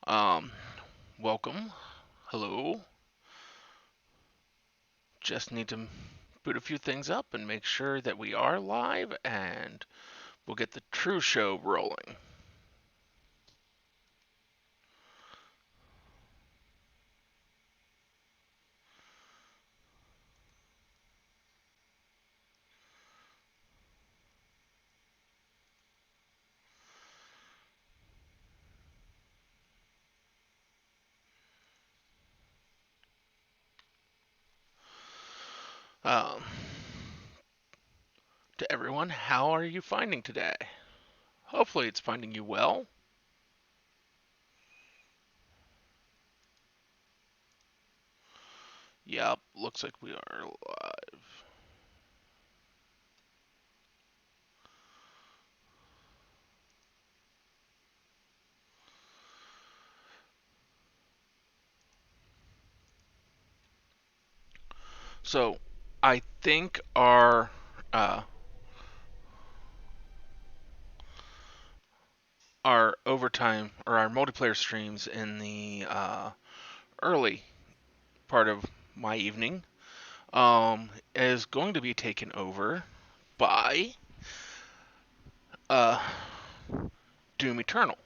Um, Welcome. Hello. Just need to boot a few things up and make sure that we are live, and we'll get the true show rolling. Um, to everyone, how are you finding today? Hopefully, it's finding you well. Yep, looks like we are live. So, I think uh, our overtime or our multiplayer streams in the early part of my evening is going to be taken over by uh, Doom Eternal.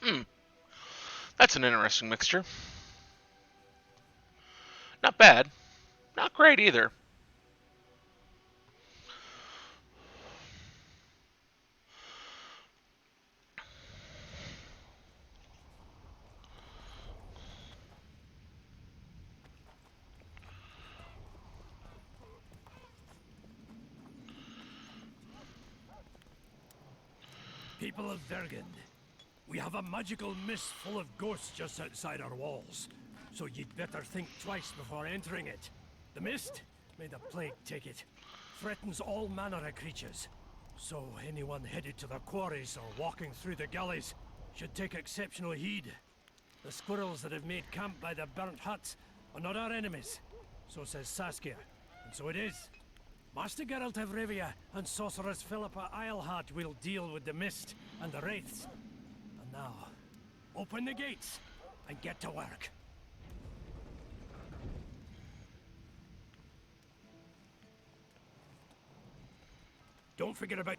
Hmm, that's an interesting mixture. Not bad, not great either. People of Vergand, we have a magical mist full of ghosts just outside our walls, so you'd better think twice before entering it. The mist, may the plague take it, threatens all manner of creatures. So anyone headed to the quarries or walking through the gullies should take exceptional heed. The squirrels that have made camp by the burnt huts are not our enemies, so says Saskia, and so it is. Master Geralt of Rivia and Sorceress Philippa Eilhart will deal with the mist and the wraiths. And now, open the gates and get to work. Don't forget about...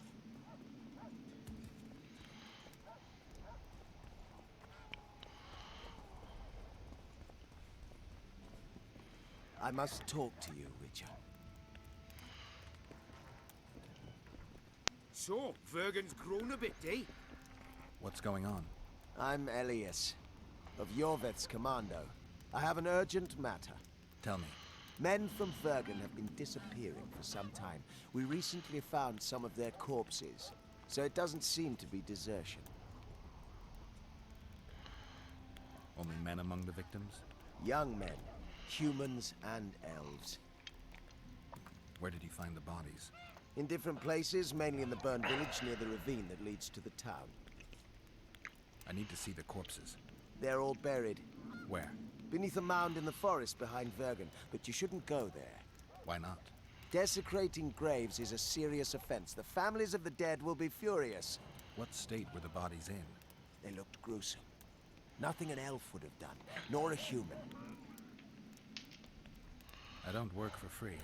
I must talk to you, Witcher. So, Vergen's grown a bit, eh? What's going on? I'm Elias, of Yorveth's commando. I have an urgent matter. Tell me. Men from Vergen have been disappearing for some time. We recently found some of their corpses, so it doesn't seem to be desertion. Only men among the victims? Young men, humans and elves. Where did you find the bodies? In different places, mainly in the burned village near the ravine that leads to the town. I need to see the corpses. They're all buried. Where? Beneath a mound in the forest behind Vergen, but you shouldn't go there. Why not? Desecrating graves is a serious offense. The families of the dead will be furious. What state were the bodies in? They looked gruesome. Nothing an elf would have done, nor a human. I don't work for free.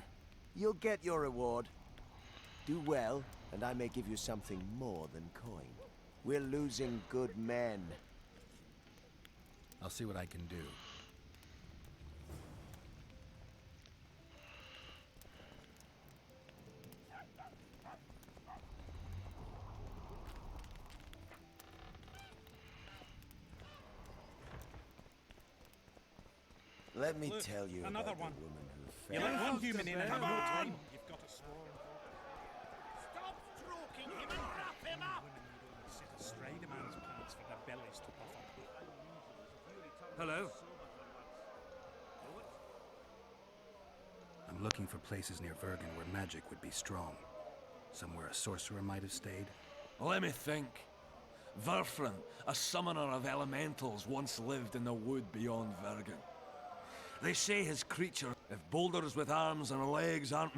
You'll get your reward. Do well, and I may give you something more than coin. We're losing good men. I'll see what I can do. Let me tell you another about one. the woman who You fell. let one human in and in no time you've got a swarm. Stop stroking him and wrap him up! Set astray the man's pants for their bellies to puff up. Hello. I'm looking for places near Vergen where magic would be strong. Somewhere a sorcerer might have stayed. Let me think. Verfrin, a summoner of elementals, once lived in the wood beyond Vergen. They say his creature, if boulders with arms and legs aren't...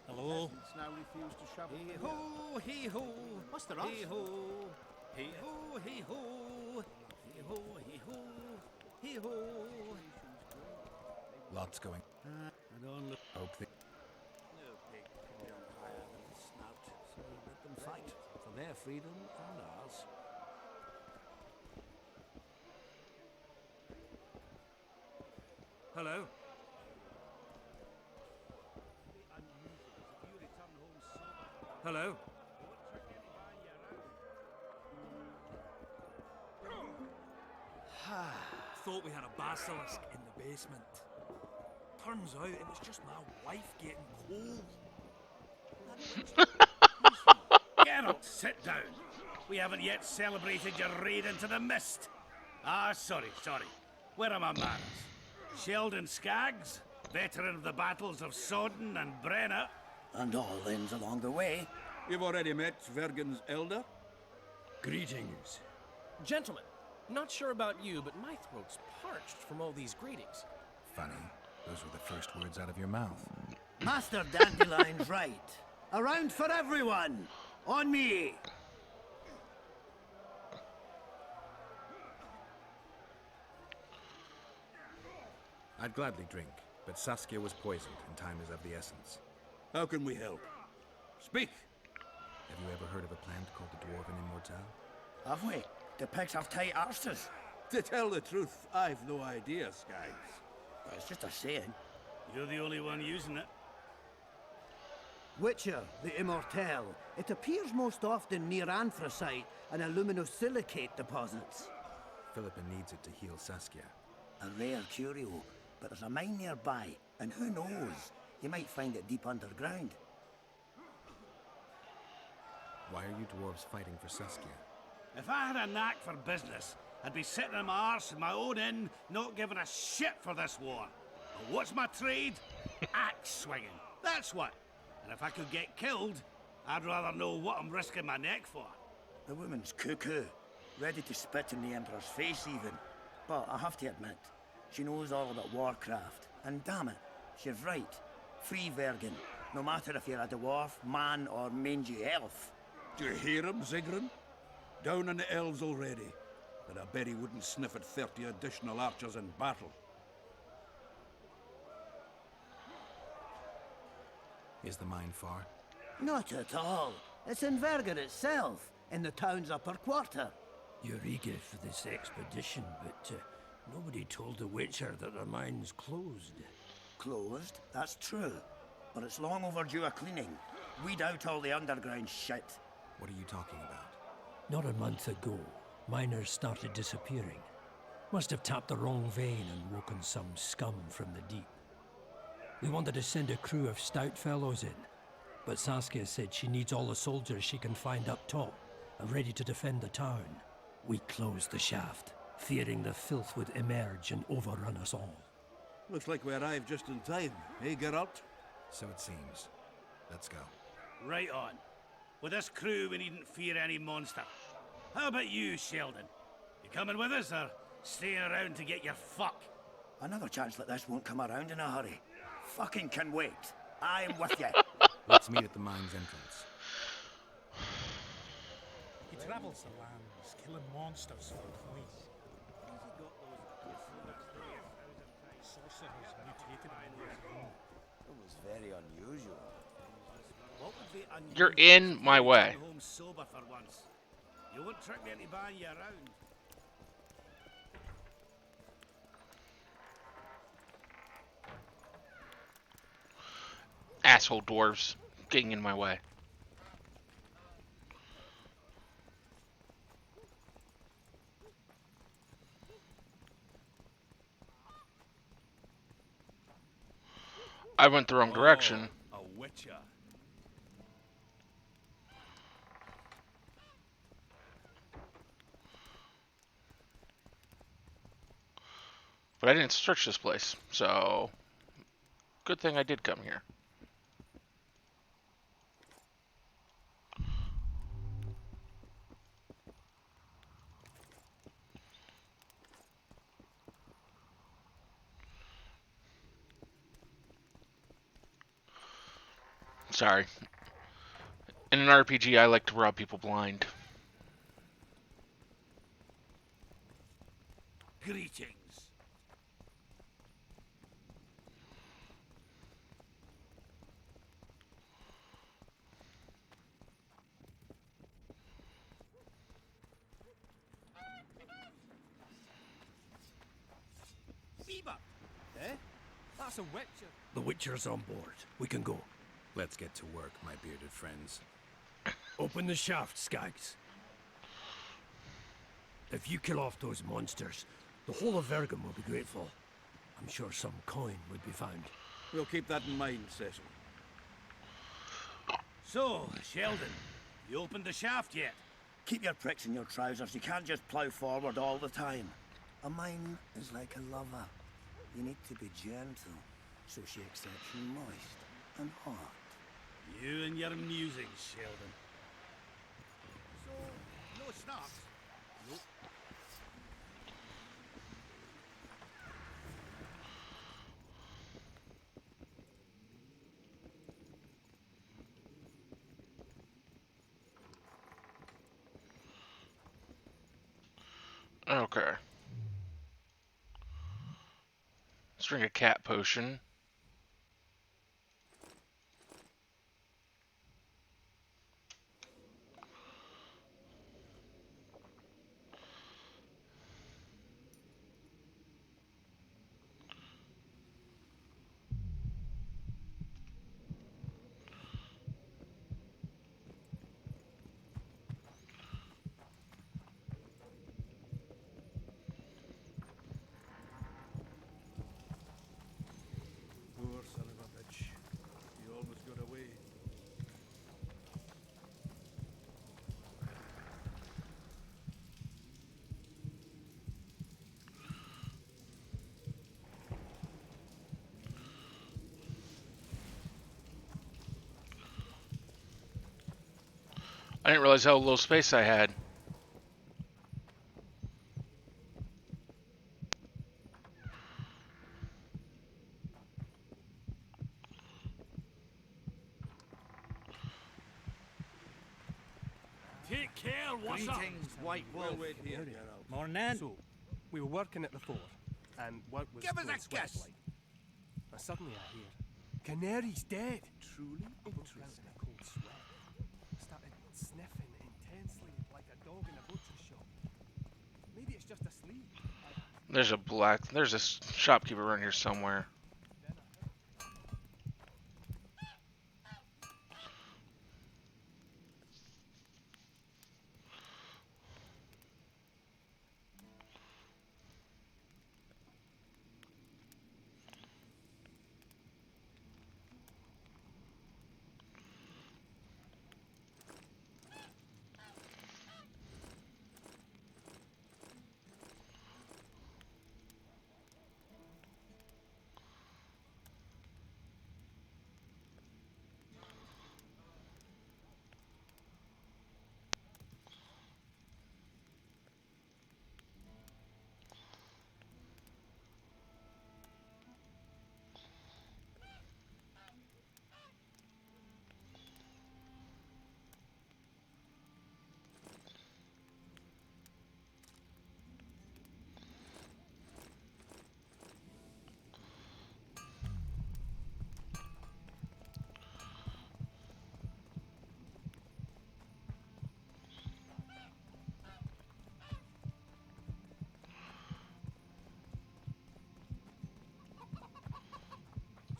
Hello? Now refuse to shove. Hee ho, hee ho. What's the rush? Hee ho, hee ho, hee ho. Hee ho, hee ho, hee ho. Lots going. I don't look. Hope they... No pig can jump higher than the snout, so let them fight for their freedom and ours. Hello? Hello? Thought we had a basilisk in the basement. Turns out it was just my wife getting cold. Geralt, sit down. We haven't yet celebrated your raid into the mist. Ah, sorry. Where are my manners? Sheldon Skaggs, veteran of the battles of Sodden and Brenna. And all ends along the way. You've already met Vergen's elder? Greetings. Gentlemen, not sure about you, but my throat's parched from all these greetings. Funny. Those were the first words out of your mouth. Master Dandelion's right. A round for everyone. On me. I'd gladly drink, but Saskia was poisoned and time is of the essence. How can we help? Speak! Have you ever heard of a plant called the dwarven immortelle? Have we? The pigs have tight arses. To tell the truth, I've no idea, Skaggs. It's just a saying. You're the only one using it. Witcher, the immortelle. It appears most often near anthracite and aluminosilicate deposits. Philippa needs it to heal Saskia. A rare curio, but there's a mine nearby, and who knows? You might find it deep underground. Why are you dwarves fighting for Saskia? If I had a knack for business, I'd be sitting on my arse in my own inn, not giving a shit for this war. But what's my trade? Axe swinging. That's what. And if I could get killed, I'd rather know what I'm risking my neck for. The woman's cuckoo, ready to spit in the Emperor's face even. But I have to admit, she knows all about warcraft. And damn it, she's right. Free Vergen, no matter if you're a dwarf, man, or mangy elf. Do you hear him, Zigrin? Down on the elves already. But I bet he wouldn't sniff at 30 additional archers in battle. Is the mine far? Not at all. It's in Vergen itself, in the town's upper quarter. You're eager for this expedition, but nobody told the Witcher that the mine's closed. Closed, that's true. But it's long overdue a cleaning. Weed out all the underground shit. What are you talking about? Not a month ago, miners started disappearing. Must have tapped the wrong vein and woken some scum from the deep. We wanted to send a crew of stout fellows in, but Saskia said she needs all the soldiers she can find up top and ready to defend the town. We closed the shaft, fearing the filth would emerge and overrun us all. Looks like we arrived just in time, eh, Geralt? So it seems. Let's go. Right on. With this crew, we needn't fear any monster. How about you, Sheldon? You coming with us, or staying around to get your fuck? Another chance like this won't come around in a hurry. Fucking can wait. I'm with you. Let's meet at the mine's entrance. He travels the lands, killing monsters for coin. Sorcerers mutated in his own. It was very unusual. What would be unusual? You're in my way. Home sober for once. You won't trick me into buying you around. Asshole dwarves getting in my way. I went the wrong direction. A witcher. But I didn't search this place, so good thing I did come here. Sorry. In an RPG, I like to rob people blind. Greetings. Bebop! Eh? That's a witcher. The Witcher's on board. We can go. Let's get to work, my bearded friends. Open the shaft, Skags. If you kill off those monsters, the whole of Vergum will be grateful. I'm sure some coin would be found. We'll keep that in mind, Cecil. So, Sheldon, you opened the shaft yet? Keep your pricks in your trousers. You can't just plough forward all the time. A mine is like a lover. You need to be gentle, so she accepts you moist and hot. You and your musings, Sheldon. So, no snaps? Nope. Okay. Let's drink a cat potion. Poor son of a bitch. He almost got away. I didn't realize how little space I had. Take care, what's up? Greetings, White Wolf. We'll wait here, Geralt. Morning. So, we were working at the fort, and work was Give us going a swift kiss. like. And suddenly I hear, Canary's dead. Truly interesting. A cold sweat. Started sniffing intensely like a dog in a butcher shop. Maybe it's just a sleep. There's a shopkeeper around here somewhere.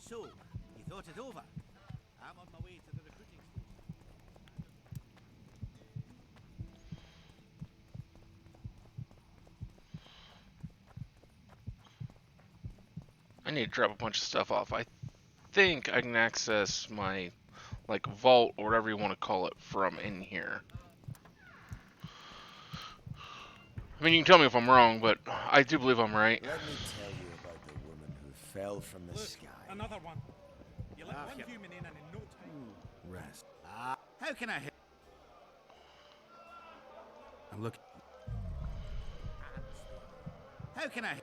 So, you thought it over? I'm on my way to the recruiting station. I need to drop a bunch of stuff off. I think I can access my like vault or whatever you want to call it from in here. I mean, you can tell me if I'm wrong, but I do believe I'm right. Let me tell you fell from the Look, sky. another one. You let Ah, one yeah. human in and in no time. Rest. How can I help? I'm looking. How can I?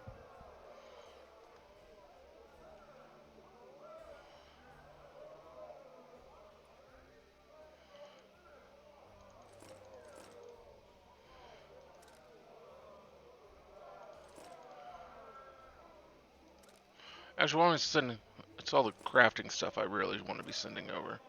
Actually, I want to send. It's all the crafting stuff I really want to be sending over.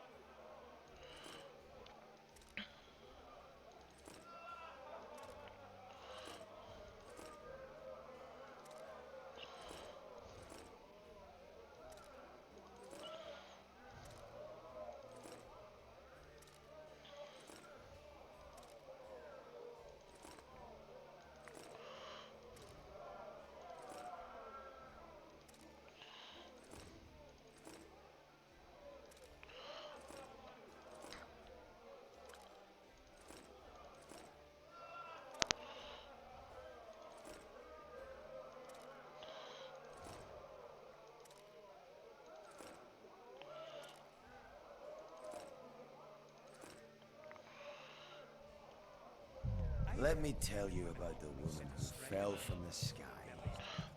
Let me tell you about the woman who fell from the sky.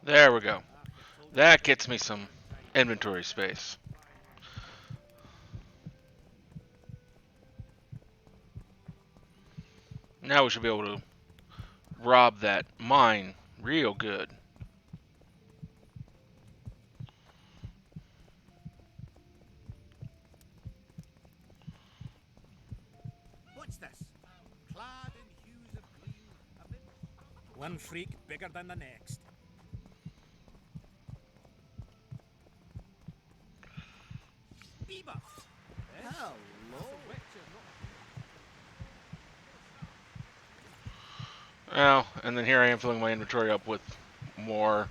There we go. That gets me some inventory space. Now we should be able to rob that mine real good. What's this? Clad in hues of green, amid one freak bigger than the next. Bebop! Hello! Well, and then here I am filling my inventory up with more.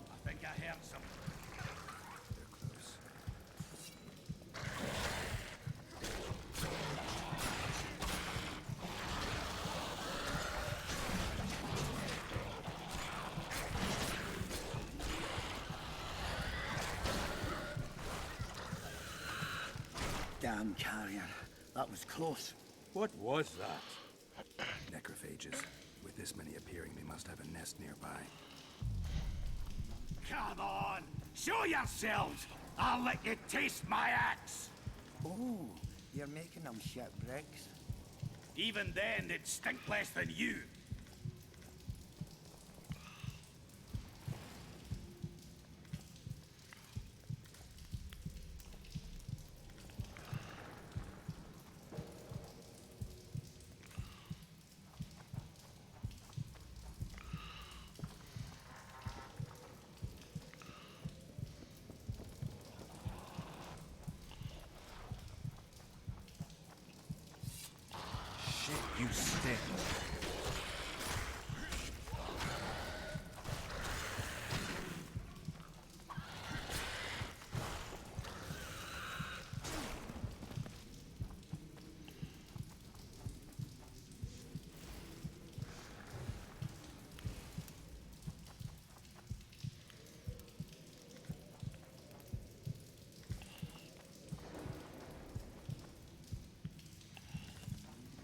I think I heard something. They're close. Damn carrion. That was close. What was that? Necrophages. With this many appearing, they must have a nest nearby. Come on! Show yourselves! I'll let you taste my axe! Oh, you're making them shit bricks. Even then, they'd stink less than you. Shit, you stink.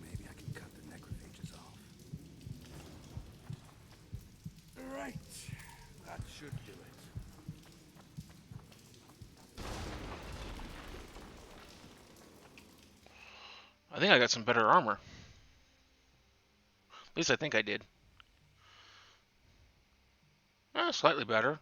Maybe I can cut the necrophages off. Right. That should do it. I think I got some better armor. At least I think I did. Slightly better.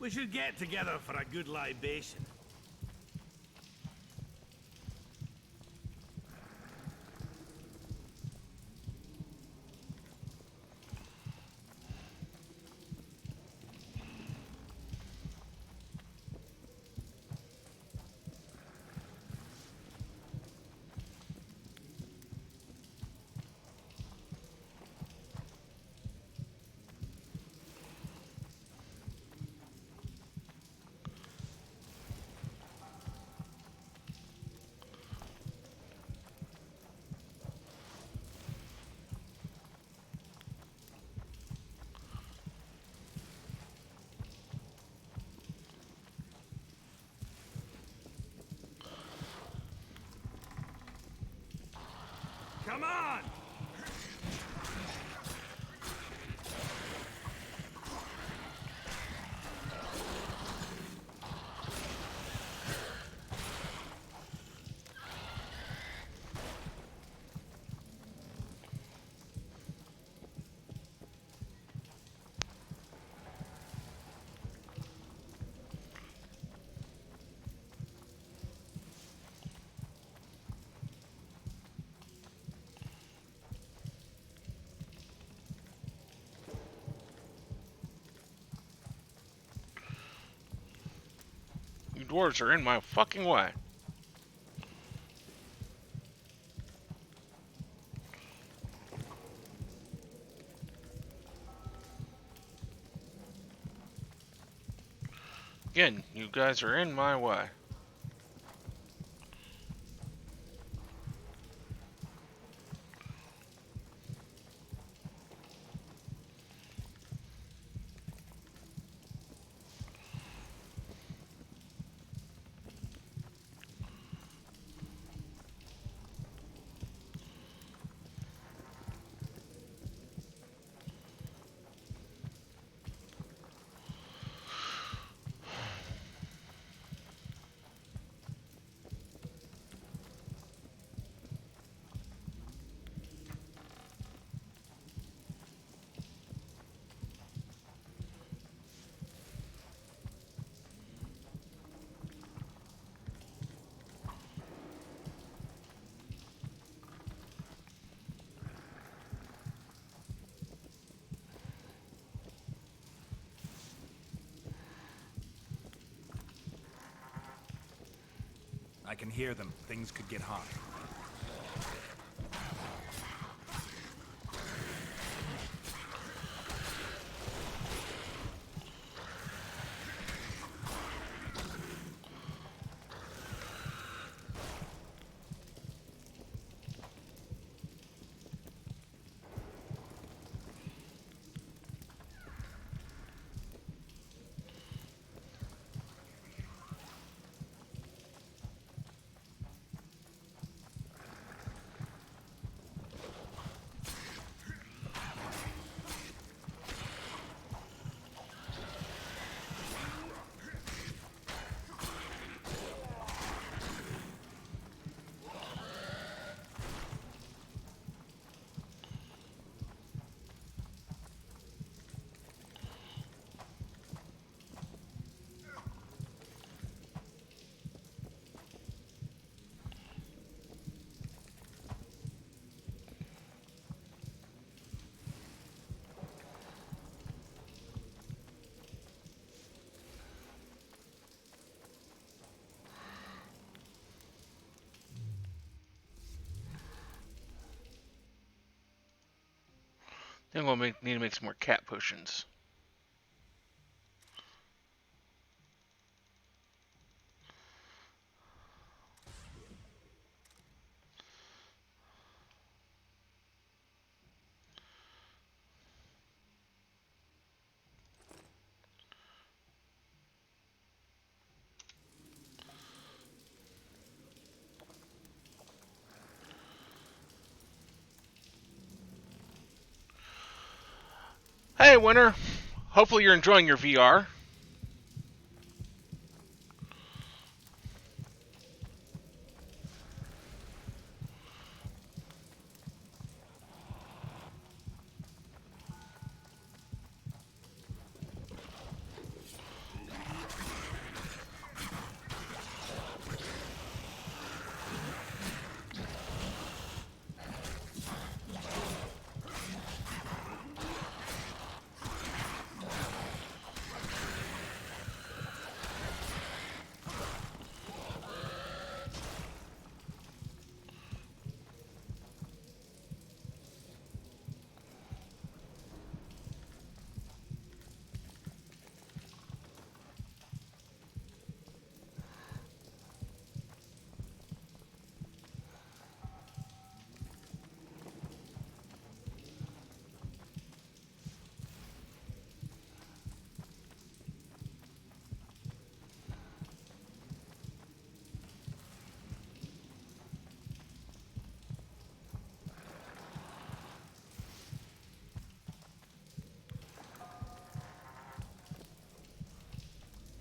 We should get together for a good libation. Come on! You dwarves are in my fucking way. Again, you guys are in my way. I can hear them. Things could get hot. I think we'll need to make some more cat potions. Hey, Winter. Hopefully you're enjoying your VR.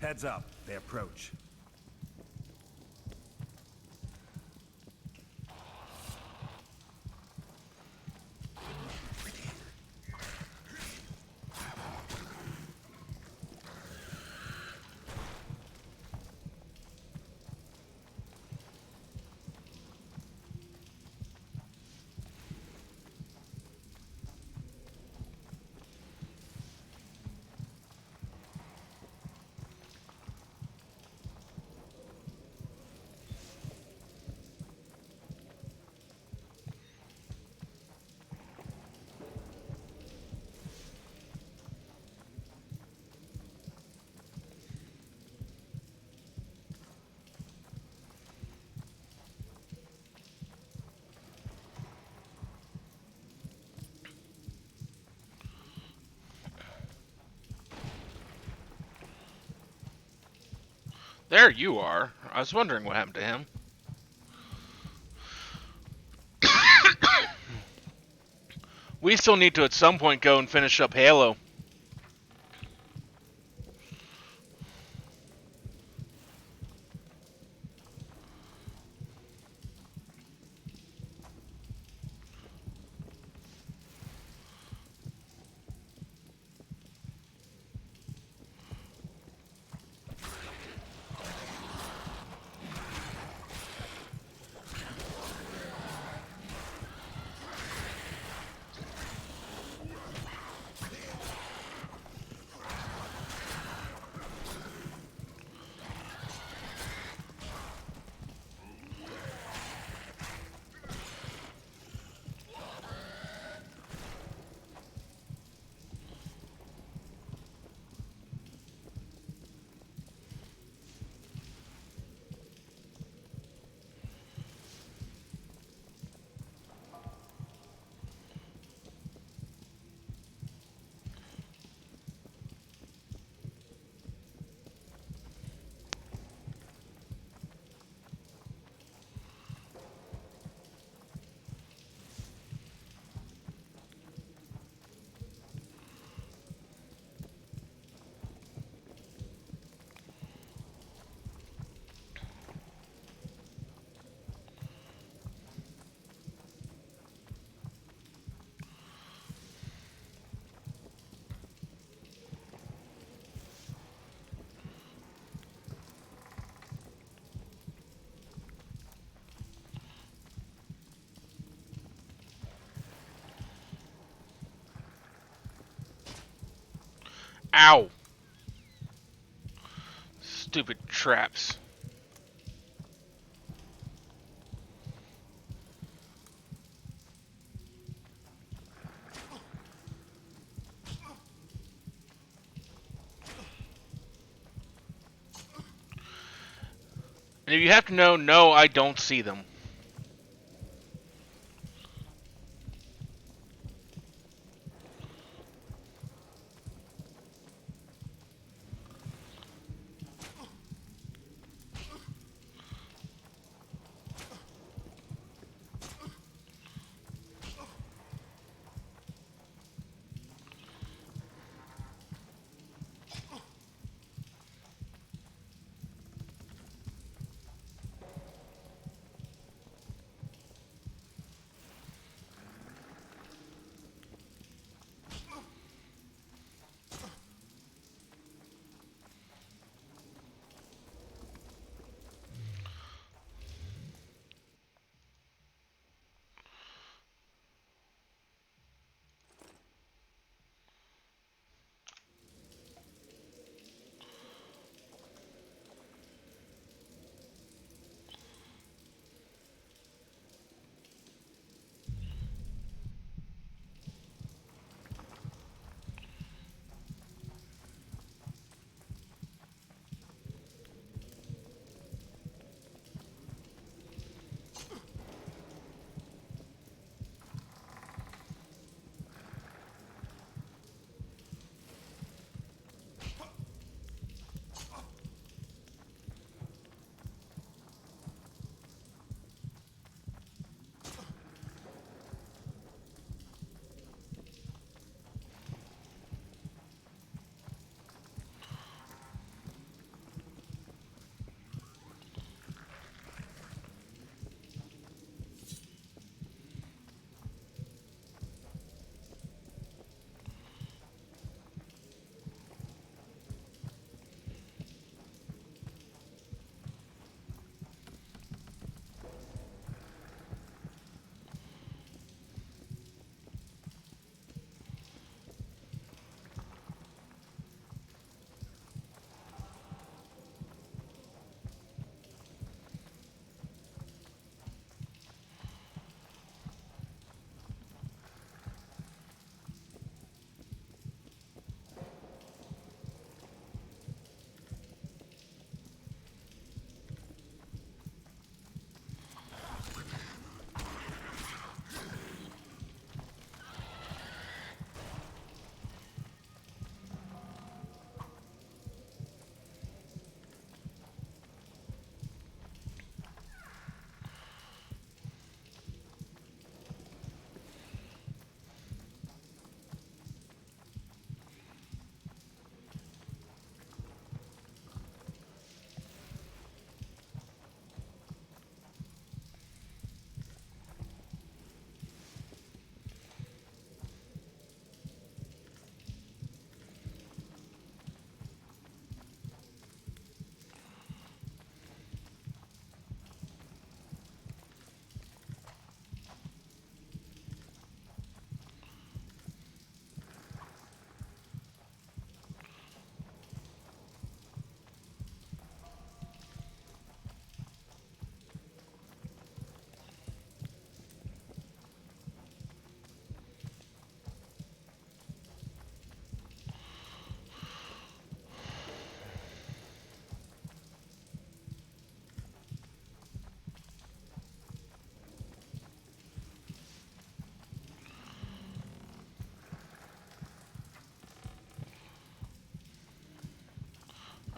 Heads up, they approach. There you are. I was wondering what happened to him. We still need to at some point go and finish up Halo. Ow! Stupid traps. And if you have to know, no, I don't see them.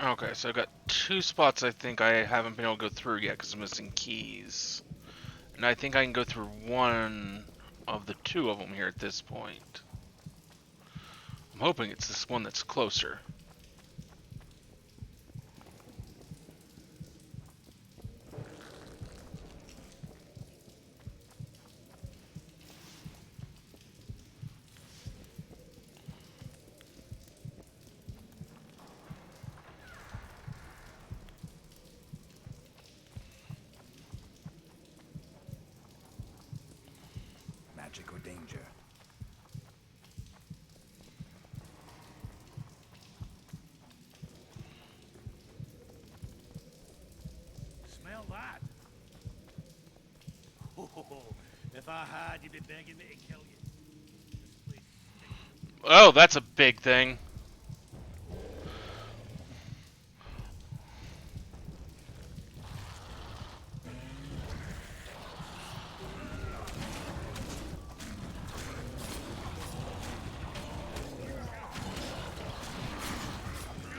Okay, so I've got two spots I think I haven't been able to go through yet because I'm missing keys. And I think I can go through one of the two of them here at this point. I'm hoping it's this one that's closer. Magic or danger? Smell that? Oh, if I had, you'd be begging me to kill you. This place stinks. Oh, that's a big thing.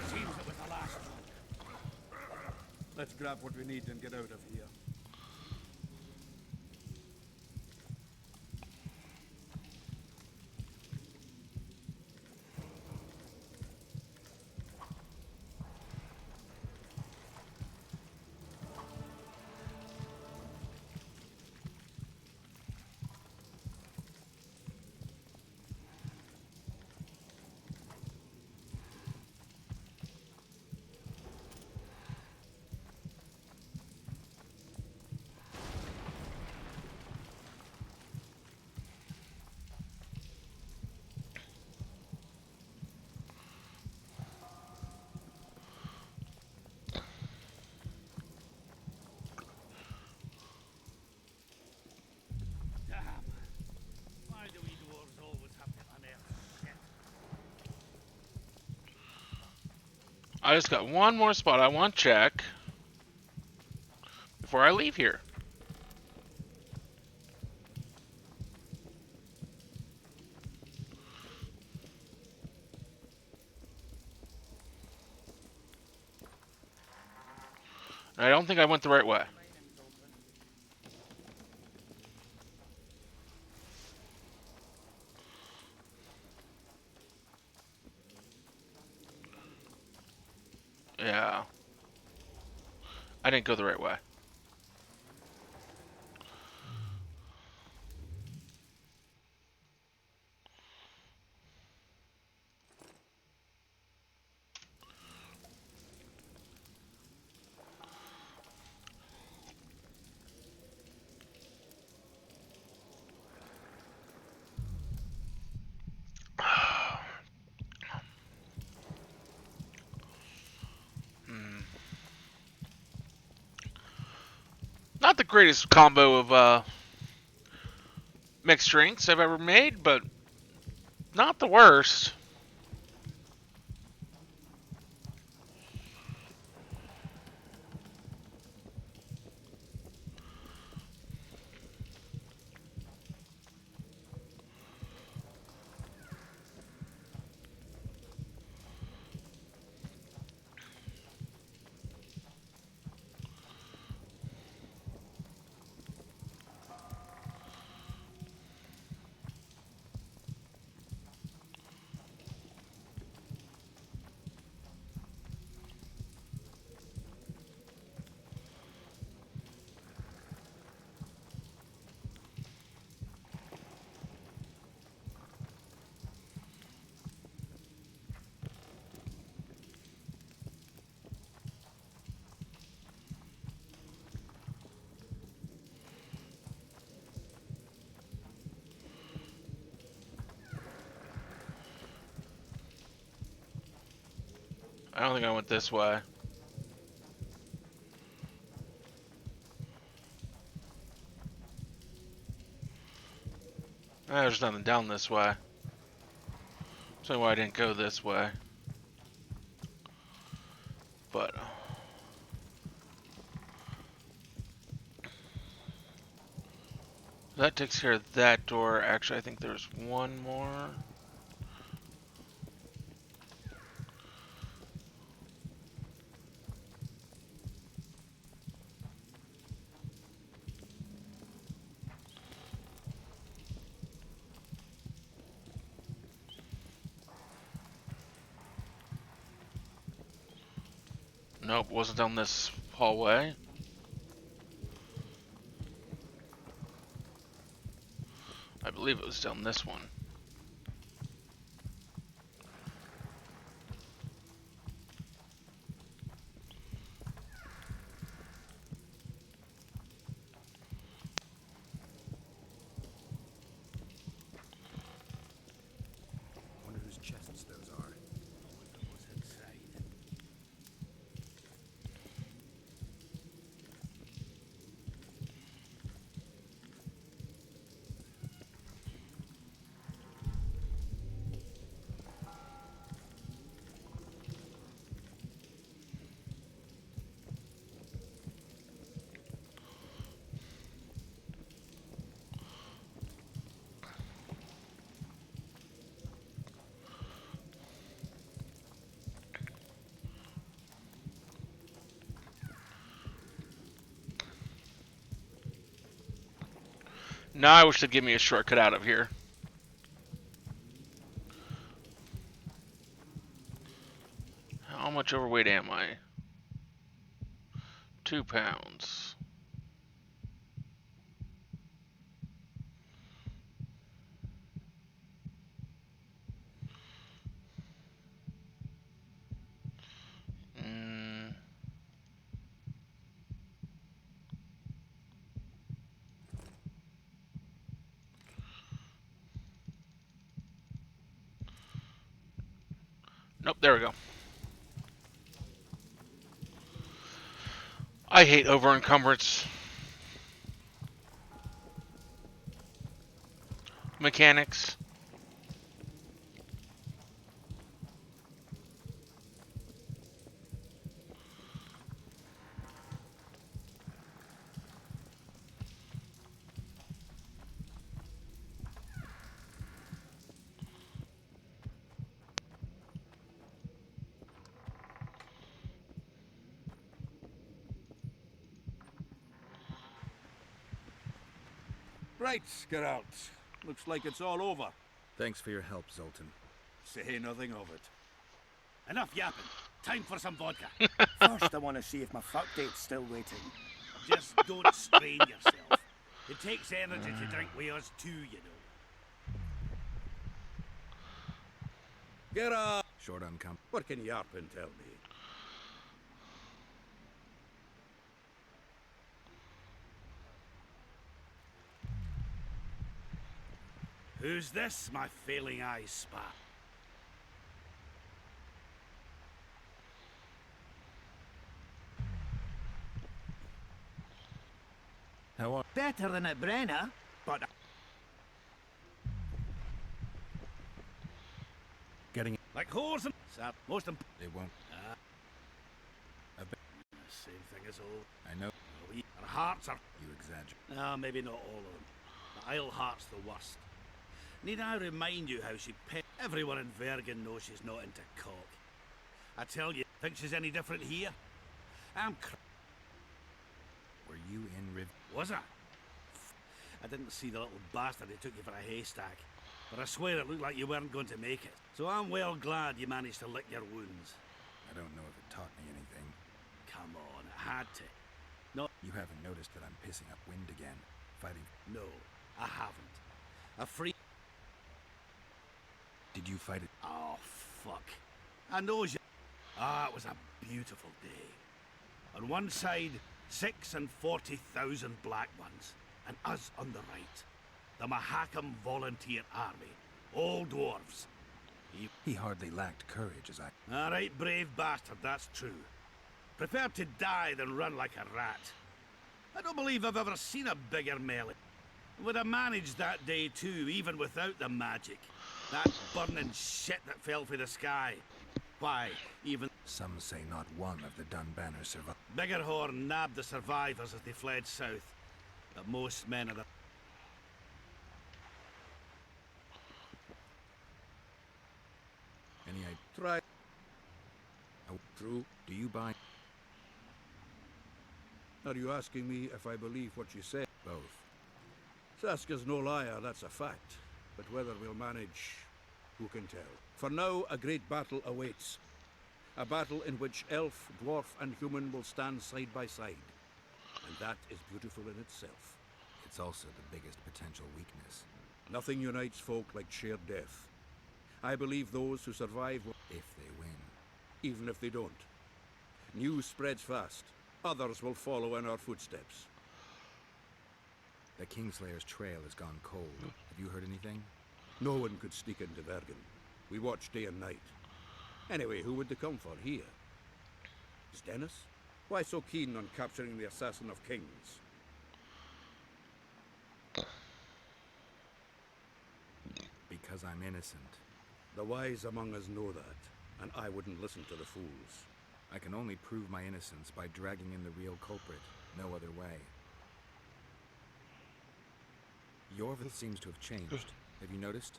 Seems it was the last one. Let's grab what we need and get out of here. Damn. Why do we dwarves always have to unearth shit? I just got one more spot I want to check before I leave here. I don't think I went the right way. Yeah. I didn't go the right way. Hmm. Not the greatest combo of mixed drinks I've ever made, but not the worst. I don't think I went this way. There's nothing down this way. So why I didn't go this way. But that takes care of that door. Actually, I think there's one more. Nope, wasn't down this hallway. I believe it was down this one. Wonder whose chests those are. Wonder what's inside. Now I wish they'd give me a shortcut out of here. How much overweight am I? 2 pounds. Mm, nope, there we go. I hate over encumbrance mechanics. Right, Geralt. Looks like it's all over. Thanks for your help, Zoltan. Say nothing of it. Enough yapping. Time for some vodka. First, I want to see if my fuck date's still waiting. Just don't strain yourself. It takes energy to drink with us too, you know. Geralt! Short on comp. What can Yarpin tell me? Who's this, my failing eyes spy? How are Better than at Brenna, but getting? Like whores and... Most imp... They won't. Same thing as old. I know. Our hearts are... You exaggerate. Ah, maybe not all of them. The Isle Heart's the worst. Need I remind you how she everyone in Vergen knows she's not into cock. I tell you, think she's any different here? Were you in Riv? Was I? I didn't see the little bastard who took you for a haystack. But I swear it looked like you weren't going to make it. So I'm well glad you managed to lick your wounds. I don't know if it taught me anything. Come on, it had to. No, You haven't noticed that I'm pissing up wind again, fighting. no, I haven't. A free... Did you fight it? Oh, fuck. I knows you. Ah, it was a beautiful day. On one side, 46,000 black ones, and us on the right. The Mahakam Volunteer Army. All dwarves. He hardly lacked courage, as I. All right, brave bastard, that's true. Prefer to die than run like a rat. I don't believe I've ever seen a bigger melee. Would have managed that day too, even without the magic. That burning shit that fell from the sky. Why, even... Some say not one of the Dunbanner survived. Biggerhorn nabbed the survivors as they fled south. But most men of the... Any idea? Try. Oh, true. Do you buy Are you asking me if I believe what you say? both? Saska's no liar, that's a fact. But whether we'll manage, who can tell? For now, a great battle awaits. A battle in which elf, dwarf, and human will stand side by side. And that is beautiful in itself. It's also the biggest potential weakness. Nothing unites folk like shared death. I believe those who survive will, If they win. even if they don't. News spreads fast. Others will follow in our footsteps. The Kingslayer's trail has gone cold. Have you heard anything? No one could sneak into Vergen. We watch day and night. Anyway, who would they come for here? Stennis? Why so keen on capturing the assassin of kings? Because I'm innocent. The wise among us know that, and I wouldn't listen to the fools. I can only prove my innocence by dragging in the real culprit. No other way. Yorville seems to have changed. Have you noticed?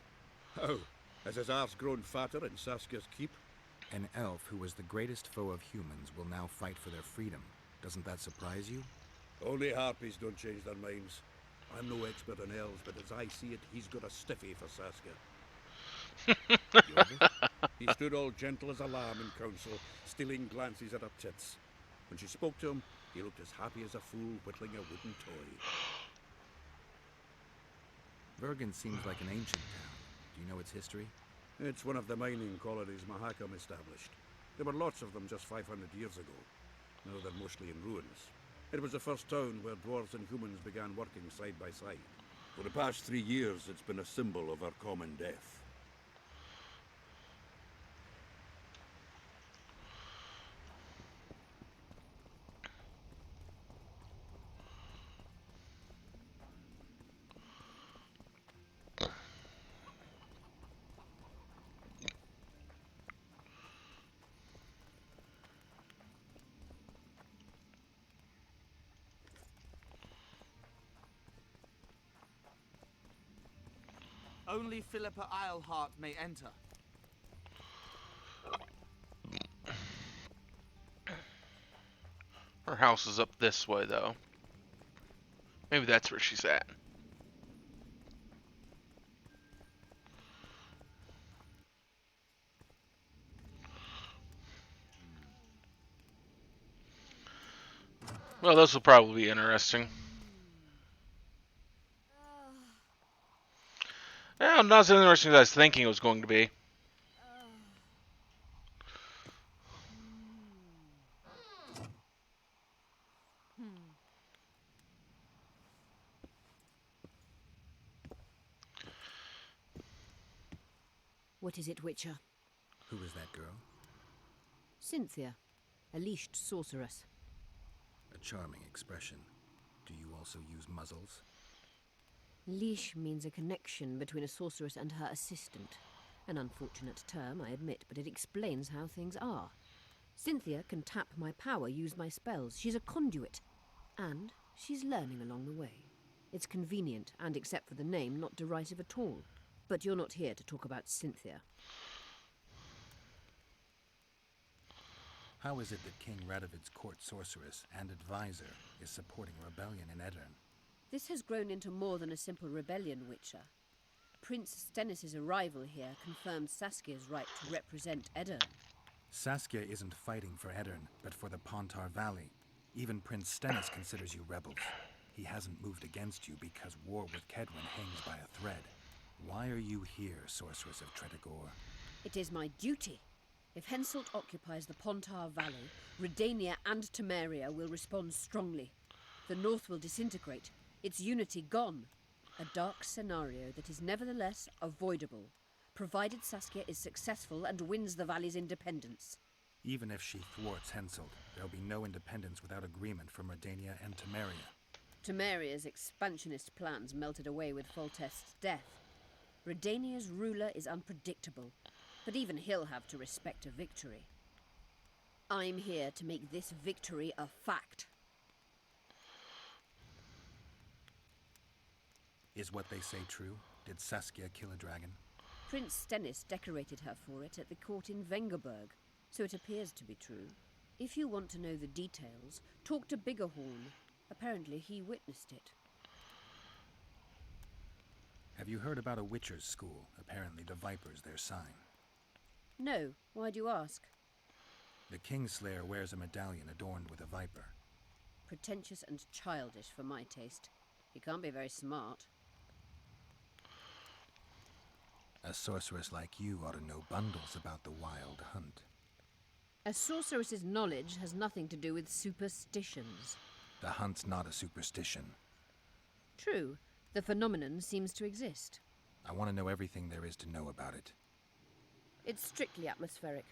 Oh, has his arse grown fatter in Saskia's keep? An elf who was the greatest foe of humans will now fight for their freedom. Doesn't that surprise you? Only harpies don't change their minds. I'm no expert on elves, but as I see it, he's got a stiffy for Saskia. Yorville? He stood all gentle as a lamb in council, stealing glances at her tits. When she spoke to him, he looked as happy as a fool whittling a wooden toy. Vergen seems like an ancient town. Do you know its history? It's one of the mining colonies Mahakam established. There were lots of them just 500 years ago. Now they're mostly in ruins. It was the first town where dwarves and humans began working side by side. For the past 3 years, it's been a symbol of our common death. Only Philippa Eilhart may enter. Her house is up this way, though. Maybe that's where she's at. Well, this will probably be interesting. Yeah, not as interesting as I was thinking it was going to be. What is it, Witcher? Who is that girl? Cynthia, a leashed sorceress. A charming expression. Do you also use muzzles? Leash means a connection between a sorceress and her assistant. An unfortunate term, I admit, but it explains how things are. Cynthia can tap my power, use my spells. She's a conduit. And she's learning along the way. It's convenient, and except for the name, not derisive at all. But you're not here to talk about Cynthia. How is it that King Radovid's court sorceress and advisor is supporting rebellion in Edirn? This has grown into more than a simple rebellion, Witcher. Prince Stennis' arrival here confirmed Saskia's right to represent Edirn. Saskia isn't fighting for Edirn, but for the Pontar Valley. Even Prince Stennis considers you rebels. He hasn't moved against you because war with Kedwin hangs by a thread. Why are you here, Sorceress of Tretogor? It is my duty. If Henselt occupies the Pontar Valley, Redania and Temeria will respond strongly. The North will disintegrate, its unity gone. A dark scenario that is nevertheless avoidable, provided Saskia is successful and wins the Valley's independence. Even if she thwarts Henselt, there'll be no independence without agreement from Redania and Temeria. Temeria's expansionist plans melted away with Foltest's death. Redania's ruler is unpredictable, but even he'll have to respect a victory. I'm here to make this victory a fact. Is what they say true? Did Saskia kill a dragon? Prince Stennis decorated her for it at the court in Vengerberg, so it appears to be true. If you want to know the details, talk to Biggerhorn. Apparently he witnessed it. Have you heard about a Witcher's school? Apparently the Viper's their sign. No, why do you ask? The Kingslayer wears a medallion adorned with a viper. Pretentious and childish for my taste. He can't be very smart. A sorceress like you ought to know bundles about the wild hunt. A sorceress's knowledge has nothing to do with superstitions. The hunt's not a superstition. True, the phenomenon seems to exist. I want to know everything there is to know about it. It's strictly atmospheric.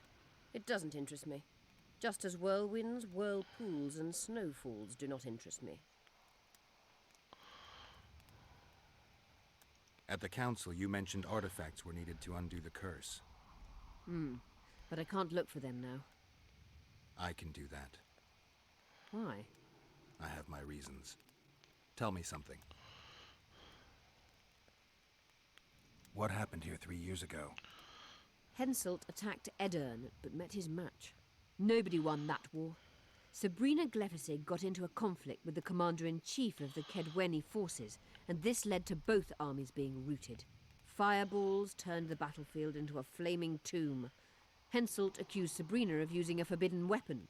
It doesn't interest me. Just as whirlwinds, whirlpools, and snowfalls do not interest me. At the council, you mentioned artifacts were needed to undo the curse. But I can't look for them now. I can do that. Why? I have my reasons. Tell me something. What happened here 3 years ago? Henselt attacked Edirn, but met his match. Nobody won that war. Sabrina Glefisig got into a conflict with the commander-in-chief of the Kedweni forces, and this led to both armies being routed. Fireballs turned the battlefield into a flaming tomb. Henselt accused Sabrina of using a forbidden weapon.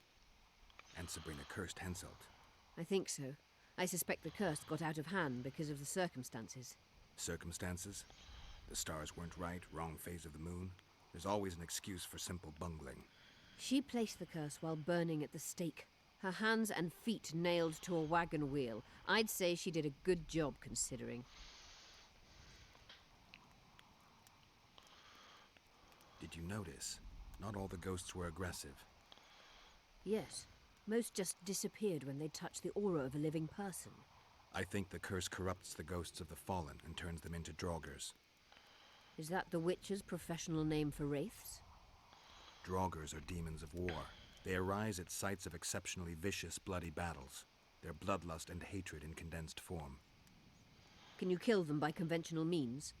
And Sabrina cursed Henselt. I think so. I suspect the curse got out of hand because of the circumstances. Circumstances? The stars weren't right, wrong phase of the moon. There's always an excuse for simple bungling. She placed the curse while burning at the stake. Her hands and feet nailed to a wagon wheel. I'd say she did a good job, considering. Did you notice? Not all the ghosts were aggressive. Yes. Most just disappeared when they touched the aura of a living person. I think the curse corrupts the ghosts of the fallen and turns them into draugrs. Is that the Witcher's professional name for wraiths? Draugrs are demons of war. They arise at sites of exceptionally vicious, bloody battles. Their bloodlust and hatred in condensed form. Can you kill them by conventional means?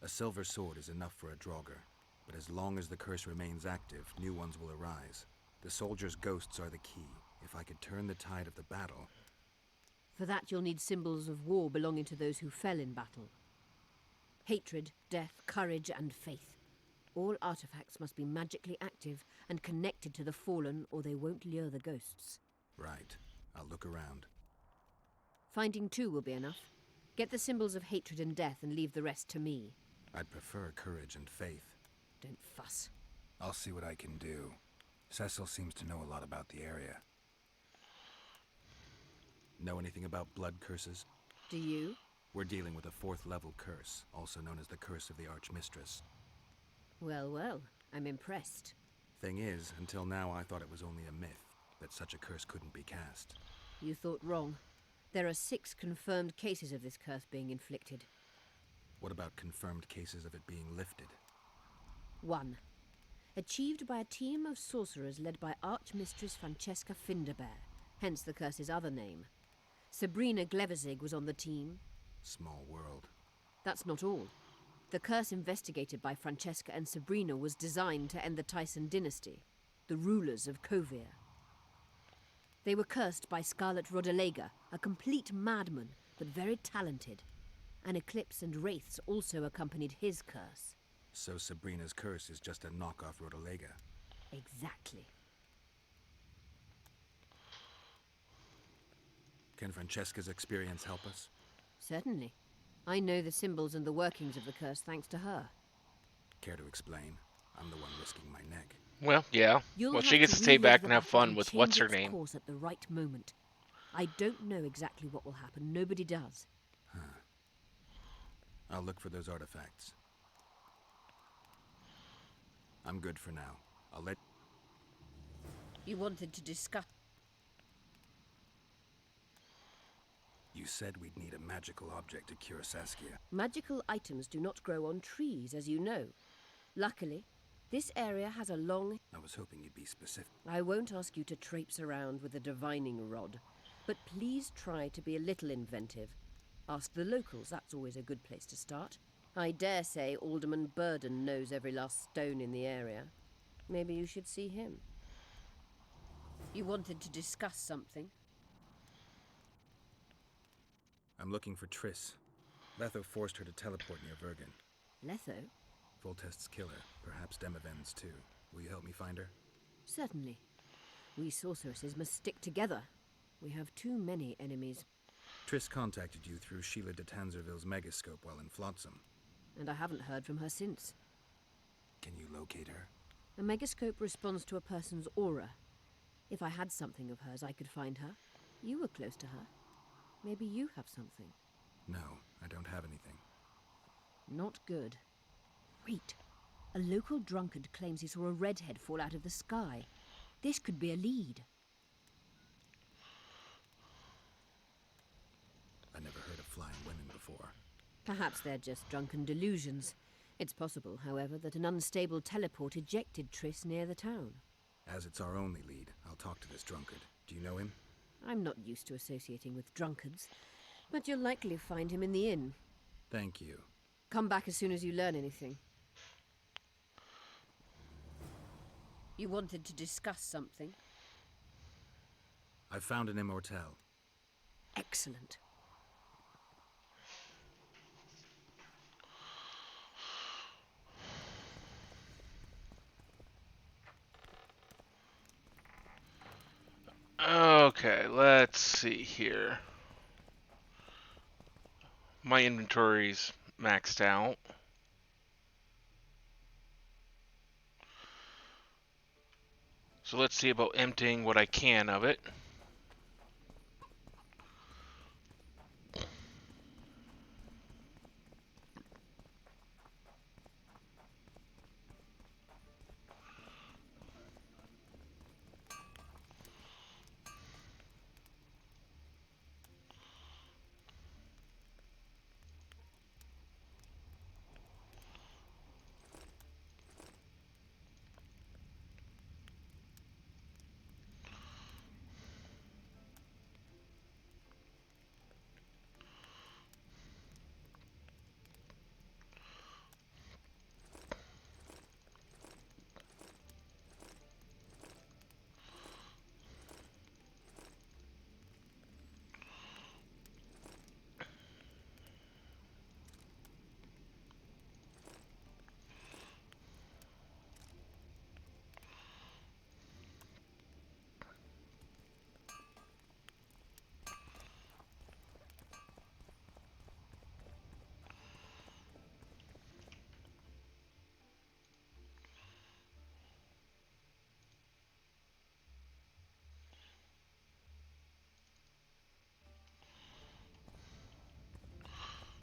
A silver sword is enough for a draugr, but as long as the curse remains active, new ones will arise. The soldiers' ghosts are the key. If I could turn the tide of the battle... For that you'll need symbols of war belonging to those who fell in battle. Hatred, death, courage, and faith. All artifacts must be magically active and connected to the fallen, or they won't lure the ghosts. Right. I'll look around. Finding 2 will be enough. Get the symbols of hatred and death and leave the rest to me. I'd prefer courage and faith. Don't fuss. I'll see what I can do. Cecil seems to know a lot about the area. Know anything about blood curses? Do you? We're dealing with a 4th level curse, also known as the Curse of the Archmistress. Well, well, I'm impressed. Thing is, until now I thought it was only a myth, that such a curse couldn't be cast. You thought wrong. There are 6 confirmed cases of this curse being inflicted. What about confirmed cases of it being lifted? 1. Achieved by a team of sorcerers led by Archmistress Francesca Finderbear, hence the curse's other name. Sabrina Glevizig was on the team. Small world. That's not all. The curse investigated by Francesca and Sabrina was designed to end the Tyson dynasty, the rulers of Kovir. They were cursed by Scarlet Rodalega, a complete madman, but very talented. An eclipse and wraiths also accompanied his curse. So Sabrina's curse is just a knockoff Rodalega. Exactly. Can Francesca's experience help us? Certainly. I know the symbols and the workings of the curse thanks to her. Care to explain? I'm the one risking my neck. Well, yeah. You'll Well, have she gets to stay relive back the and have battle fun with change what's her its name. course at the right moment. I don't know exactly what will happen. Nobody does. I'll look for those artifacts. I'm good for now. I'll let... You wanted to discuss... You said we'd need a magical object to cure Saskia. Magical items do not grow on trees, as you know. Luckily, this area has a long... I was hoping you'd be specific. I won't ask you to traipse around with a divining rod, but please try to be a little inventive. Ask the locals, that's always a good place to start. I dare say Alderman Burden knows every last stone in the area. Maybe you should see him. You wanted to discuss something? I'm looking for Triss. Letho forced her to teleport near Vergen. Letho? Voltest's killer, perhaps Demavend's too. Will you help me find her? Certainly. We sorceresses must stick together. We have too many enemies. Triss contacted you through Sheila de Tanzerville's megascope while in Flotsam. And I haven't heard from her since. Can you locate her? A megascope responds to a person's aura. If I had something of hers, I could find her. You were close to her. Maybe you have something. No, I don't have anything. Not good. Wait. A local drunkard claims he saw a redhead fall out of the sky. This could be a lead. I never heard of flying women before. Perhaps they're just drunken delusions. It's possible, however, that an unstable teleport ejected Triss near the town. As it's our only lead, I'll talk to this drunkard. Do you know him? I'm not used to associating with drunkards, but you'll likely find him in the inn. Thank you. Come back as soon as you learn anything. You wanted to discuss something? I found an immortelle. Excellent. Okay, let's see here. My inventory's maxed out. So let's see about emptying what I can of it.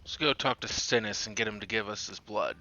Let's go talk to Stennis and get him to give us his blood.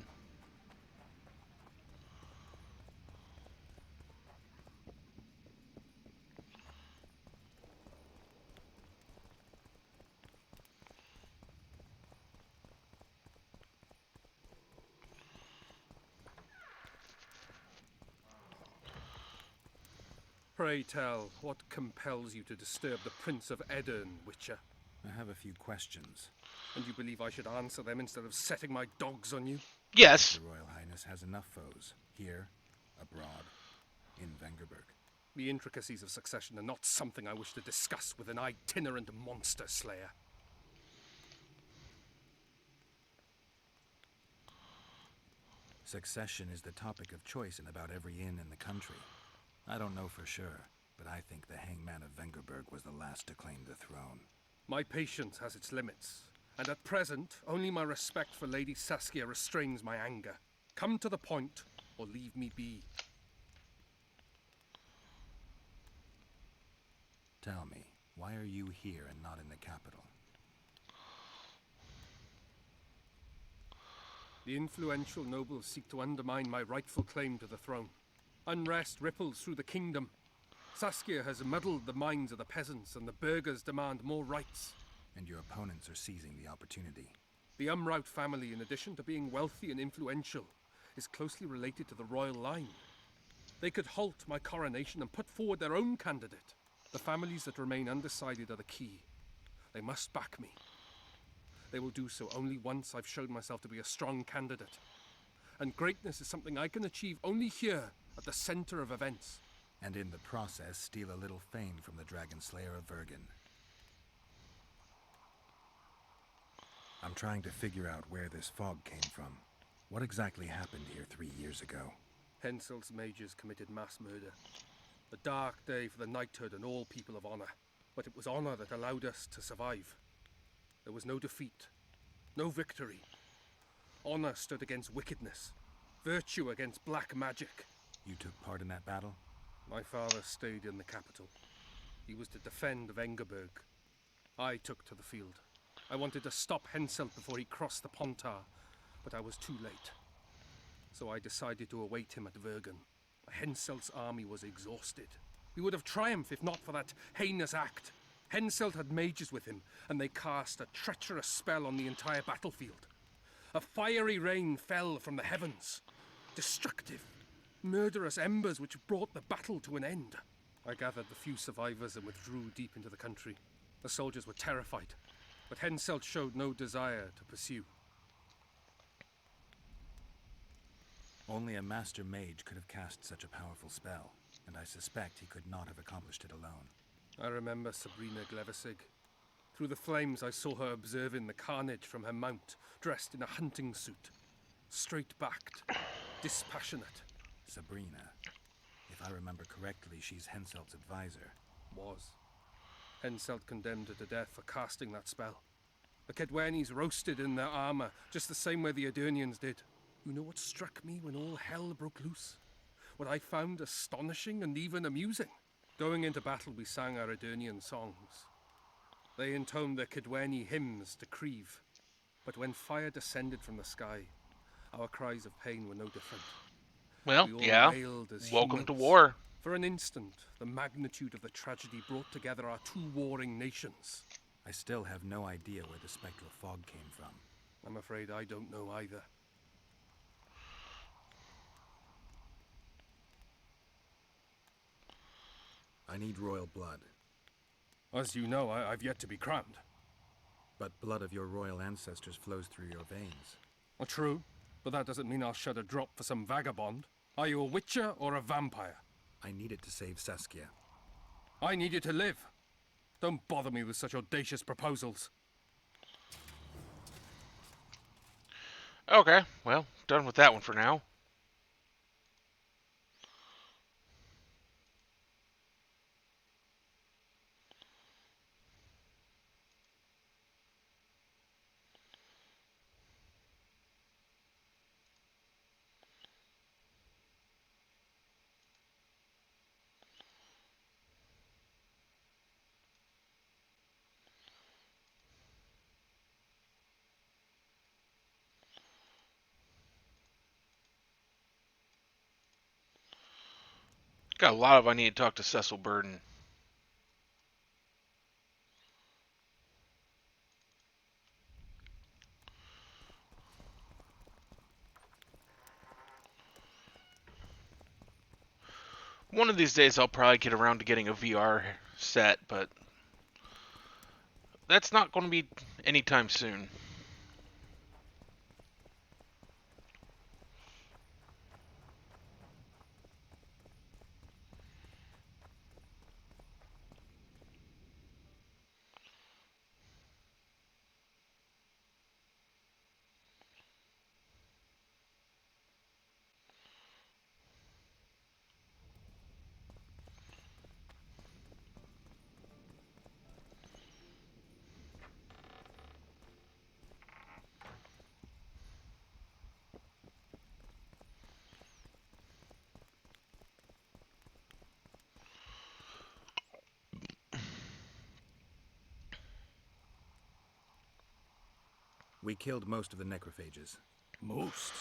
Pray tell, what compels you to disturb the Prince of Edirn, Witcher? I have a few questions. And you believe I should answer them instead of setting my dogs on you? Yes. Your Royal Highness has enough foes. Here, abroad, in Vengerberg. The intricacies of succession are not something I wish to discuss with an itinerant monster slayer. Succession is the topic of choice in about every inn in the country. I don't know for sure, but I think the hangman of Vengerberg was the last to claim the throne. My patience has its limits, and at present, only my respect for Lady Saskia restrains my anger. Come to the point, or leave me be. Tell me, why are you here and not in the capital? The influential nobles seek to undermine my rightful claim to the throne. Unrest ripples through the kingdom. Saskia has muddled the minds of the peasants, and the burghers demand more rights. And your opponents are seizing the opportunity. The Umraut family, in addition to being wealthy and influential, is closely related to the royal line. They could halt my coronation and put forward their own candidate. The families that remain undecided are the key. They must back me. They will do so only once I've shown myself to be a strong candidate. And greatness is something I can achieve only here, at the center of events. And in the process, steal a little fame from the Dragon Slayer of Vergen. I'm trying to figure out where this fog came from. What exactly happened here 3 years ago? Hensel's mages committed mass murder. A dark day for the knighthood and all people of honor. But it was honor that allowed us to survive. There was no defeat, no victory. Honor stood against wickedness, virtue against black magic. You took part in that battle? My father stayed in the capital. He was to defend Vengerberg. I took to the field. I wanted to stop Henselt before he crossed the Pontar, but I was too late. So I decided to await him at Vergen. Henselt's army was exhausted. We would have triumphed if not for that heinous act. Henselt had mages with him, and they cast a treacherous spell on the entire battlefield. A fiery rain fell from the heavens. Destructive, murderous embers which brought the battle to an end. I gathered the few survivors and withdrew deep into the country. The soldiers were terrified, but Henselt showed no desire to pursue. Only a master mage could have cast such a powerful spell, and I suspect he could not have accomplished it alone. I remember Sabrina Glevesig. Through the flames I saw her observing the carnage from her mount, dressed in a hunting suit. Straight-backed, dispassionate. Sabrina. If I remember correctly, she's Henselt's advisor. Was. Henselt condemned her to death for casting that spell. The Kedwenis roasted in their armor, just the same way the Edirnians did. You know what struck me when all hell broke loose? What I found astonishing and even amusing? Going into battle, we sang our Edirnian songs. They intoned their Kedweni hymns to Creve. But when fire descended from the sky, our cries of pain were no different. Well, We all yeah. wailed as Welcome humans. to war. For an instant, the magnitude of the tragedy brought together our two warring nations. I still have no idea where the spectral fog came from. I'm afraid I don't know either. I need royal blood. As you know, I've yet to be crowned. But blood of your royal ancestors flows through your veins. Well, true, but that doesn't mean I'll shed a drop for some vagabond. Are you a witcher or a vampire? I need it to save Saskia. I need you to live. Don't bother me with such audacious proposals. Okay, well, done with that one for now. Got a lot of I need to talk to Cecil Burden. One of these days I'll probably get around to getting a VR set, but that's not going to be anytime soon. We killed most of the necrophages. Most?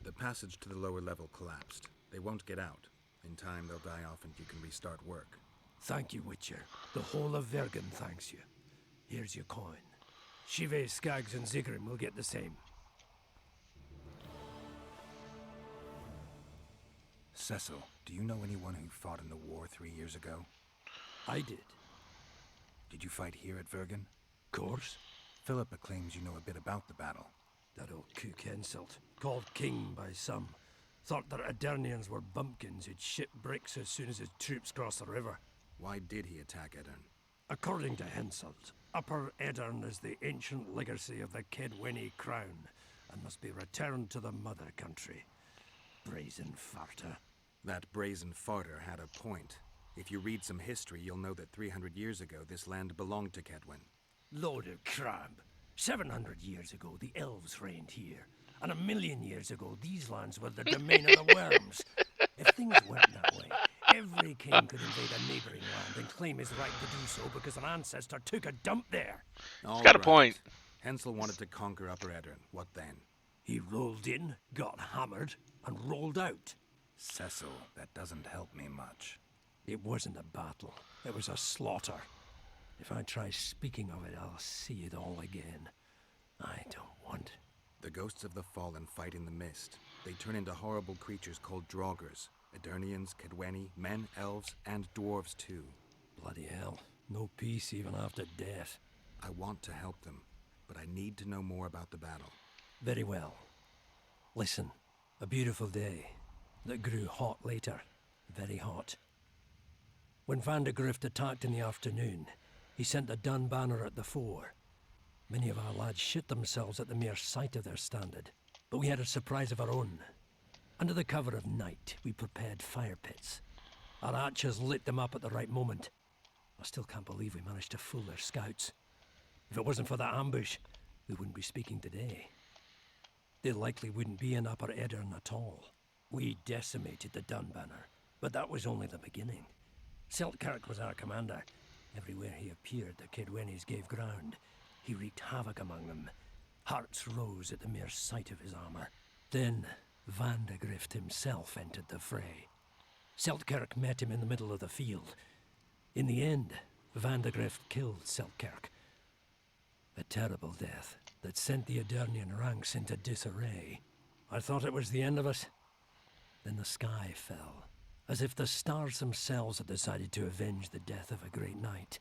The passage to the lower level collapsed. They won't get out. In time, they'll die off and you can restart work. Thank you, Witcher. The whole of Vergen thanks you. Here's your coin. Shive, Skaggs, and Zigrim will get the same. Cecil, do you know anyone who fought in the war 3 years ago? I did. Did you fight here at Vergen? Course. Philippa claims you know a bit about the battle. That old cook Henselt, called king by some, thought that Edirnians were bumpkins who'd ship bricks as soon as his troops crossed the river. Why did he attack Edirn? According to Henselt, Upper Edirn is the ancient legacy of the Kedweni crown and must be returned to the mother country. Brazen farter. That brazen farter had a point. If you read some history, you'll know that 300 years ago this land belonged to Kedwin. Load of crab. 700 years ago, the elves reigned here. And 1,000,000 years ago, these lands were the domain of the worms. If things weren't that way, every king could invade a neighboring land and claim his right to do so because an ancestor took a dump there. He's got a point. Hensel wanted to conquer Upper Eddern. What then? He rolled in, got hammered, and rolled out. Cecil, that doesn't help me much. It wasn't a battle. It was a slaughter. If I try speaking of it, I'll see it all again. I don't want. The ghosts of the fallen fight in the mist. They turn into horrible creatures called Draugrs. Eternians, Kedweni, men, elves, and dwarves too. Bloody hell. No peace even after death. I want to help them, but I need to know more about the battle. Very well. Listen, a beautiful day that grew hot later. Very hot. When Van de Grift attacked in the afternoon, he sent a dun banner at the fore. Many of our lads shit themselves at the mere sight of their standard, but we had a surprise of our own. Under the cover of night, we prepared fire pits. Our archers lit them up at the right moment. I still can't believe we managed to fool their scouts. If it wasn't for that ambush, we wouldn't be speaking today. They likely wouldn't be in Upper Eddern at all. We decimated the Dun banner, but that was only the beginning. Seltkirk was our commander. Everywhere he appeared, the Kedwenis gave ground. He wreaked havoc among them. Hearts rose at the mere sight of his armor. Then Van de Grift himself entered the fray. Seltkirk met him in the middle of the field. In the end, Van de Grift killed Seltkirk. A terrible death that sent the Eternian ranks into disarray. I thought it was the end of us. Then the sky fell, as if the stars themselves had decided to avenge the death of a great knight.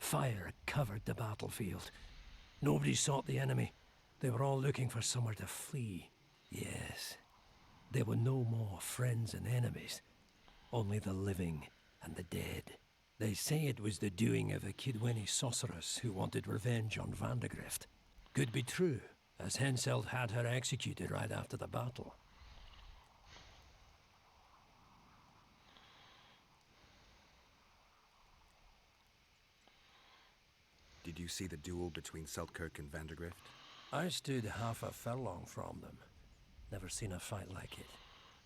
Fire covered the battlefield. Nobody sought the enemy. They were all looking for somewhere to flee. Yes, there were no more friends and enemies, only the living and the dead. They say it was the doing of a Kidweni sorceress who wanted revenge on Van de Grift. Could be true, as Henselt had her executed right after the battle. Did you see the duel between Seltkirk and Van de Grift? I stood half a furlong from them. Never seen a fight like it.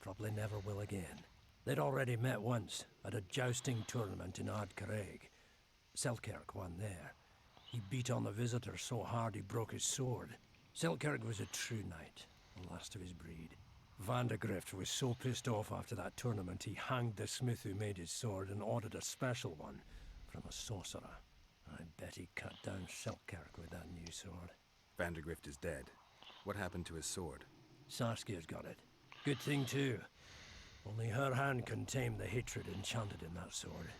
Probably never will again. They'd already met once at a jousting tournament in Ardcarreg. Seltkirk won there. He beat on the visitor so hard he broke his sword. Seltkirk was a true knight, the last of his breed. Van de Grift was so pissed off after that tournament he hanged the smith who made his sword and ordered a special one from a sorcerer. I bet he cut down Seltkirk with that new sword. Van de Grift is dead. What happened to his sword? Saskia's got it. Good thing too. Only her hand can tame the hatred enchanted in that sword.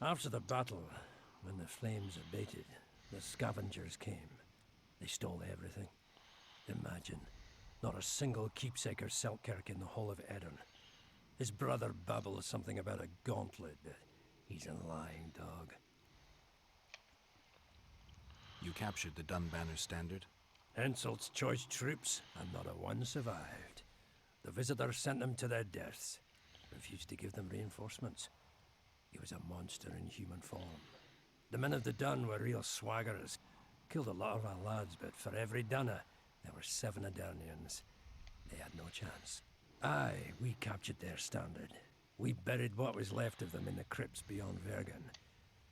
After the battle, when the flames abated, the scavengers came. They stole everything. Imagine, not a single keepsake or Seltkirk in the whole of Eddern. His brother babbles something about a gauntlet, but he's a lying dog. You captured the Dun Banner standard? Henselt's choice troops, and not a one survived. The visitors sent them to their deaths. Refused to give them reinforcements. He was a monster in human form. The men of the Dun were real swaggerers. Killed a lot of our lads, but for every Dunner, there were 7 Eternians. They had no chance. Aye, we captured their standard. We buried what was left of them in the crypts beyond Vergen.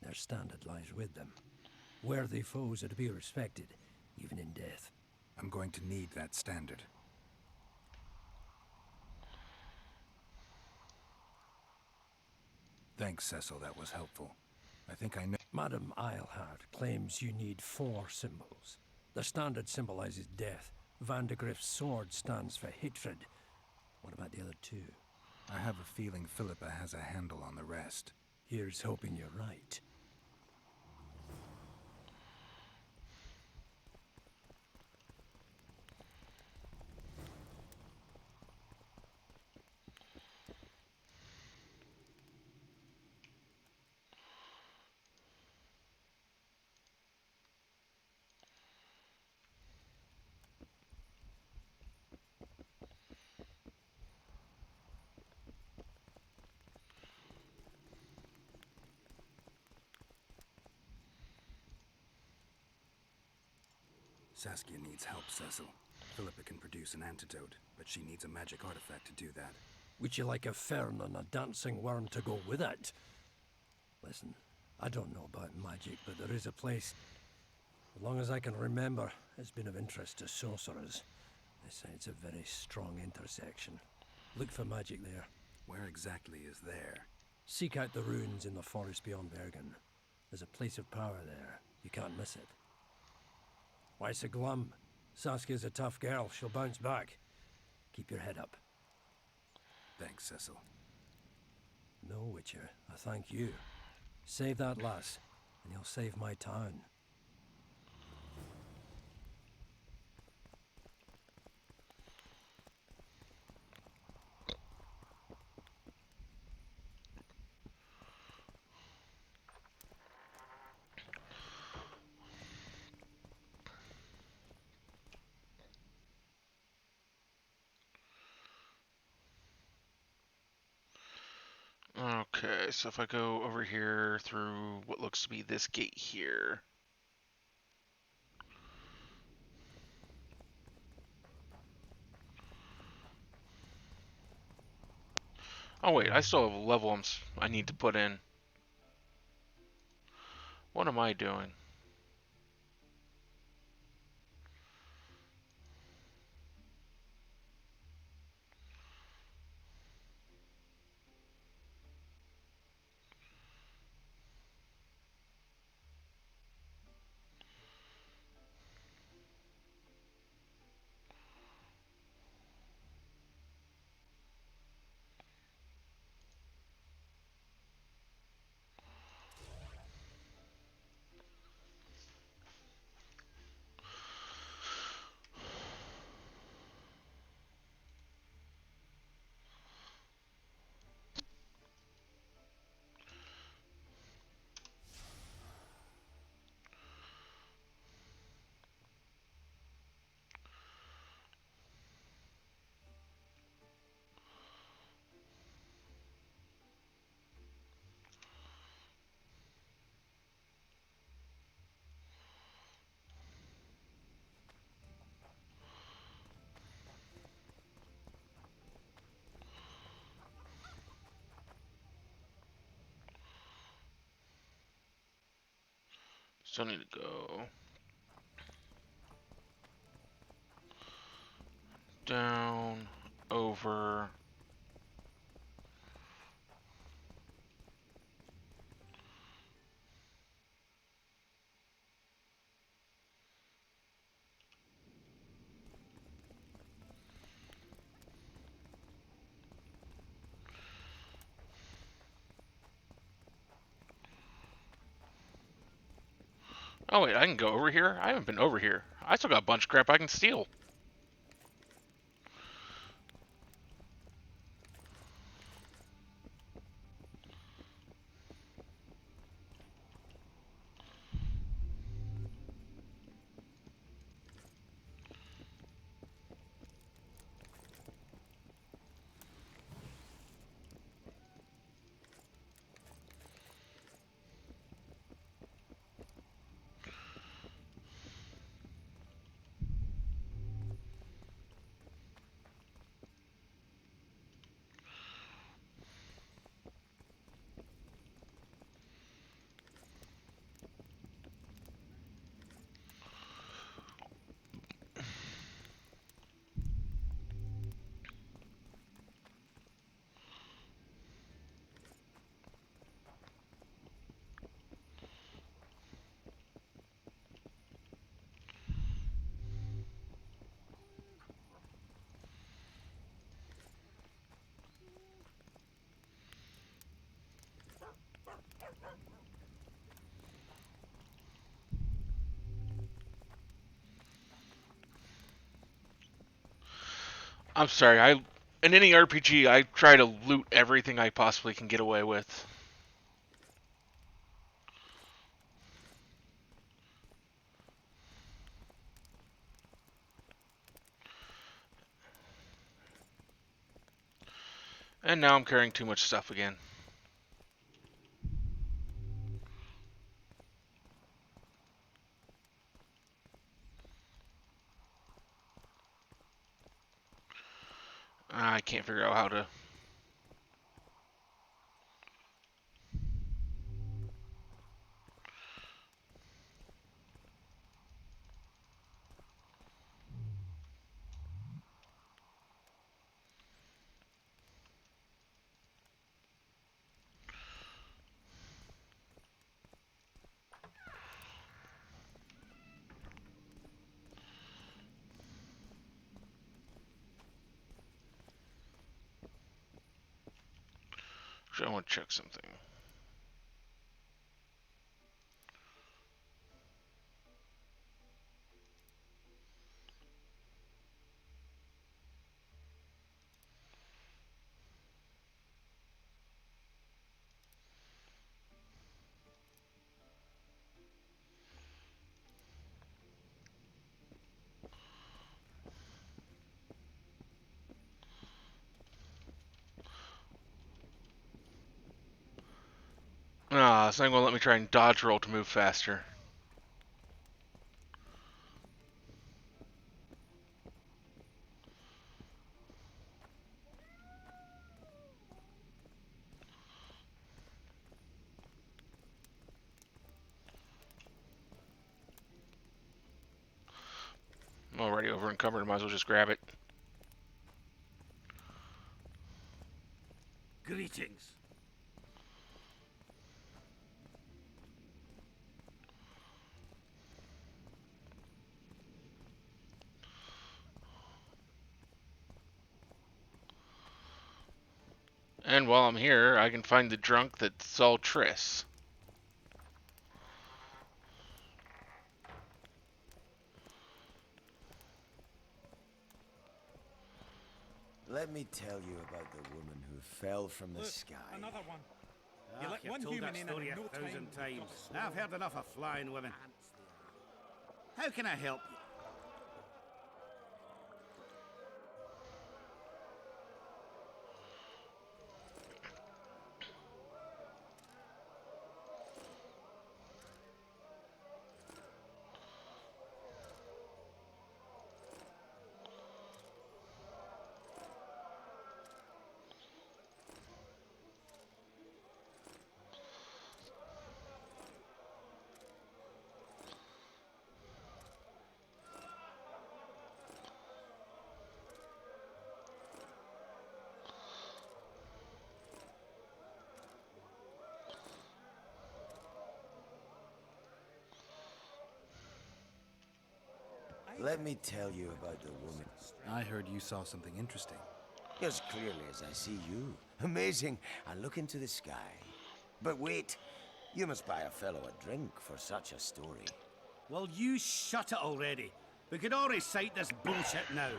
Their standard lies with them. Worthy foes are to be respected, even in death. I'm going to need that standard. Thanks, Cecil. That was helpful. I think I know. Madame Eilhart claims you need 4 symbols. The standard symbolizes death. Van de Grift's sword stands for hatred. What about the other 2? I have a feeling Philippa has a handle on the rest. Here's hoping you're right. Saskia needs help, Cecil. Philippa can produce an antidote, but she needs a magic artifact to do that. Would you like a fern and a dancing worm to go with it? Listen, I don't know about magic, but there is a place, as long as I can remember, it's been of interest to sorcerers. They say it's a very strong intersection. Look for magic there. Where exactly is there? Seek out the ruins in the forest beyond Bergen. There's a place of power there. You can't miss it. Why so glum? Saskia's a tough girl. She'll bounce back. Keep your head up. Thanks, Cecil. No, Witcher. I thank you. Save that lass, and you'll save my town. Okay, so if I go over here through what looks to be this gate here. Oh wait, I still have a level I need to put in. What am I doing? Still need to go down, over. Oh wait, I can go over here? I haven't been over here. I still got a bunch of crap I can steal. I'm sorry, in any RPG I try to loot everything I possibly can get away with. And now I'm carrying too much stuff again. figure out how to. Actually, I want to check something. Ah, it's not going to let me try and dodge roll to move faster. I'm already over encumbered. Might as well just grab it. Greetings. And while I'm here, I can find the drunk that saw Triss. Let me tell you about the woman who fell from the sky. Another one. You Ah, let you've one told human that in story and a no thousand time. times. I've heard enough of flying women. How can I help you? Let me tell you about the woman. I heard you saw something interesting. As clearly as I see you. Amazing. I look into the sky. But wait, you must buy a fellow a drink for such a story. Well, you shut it already. We could all recite this bullshit now.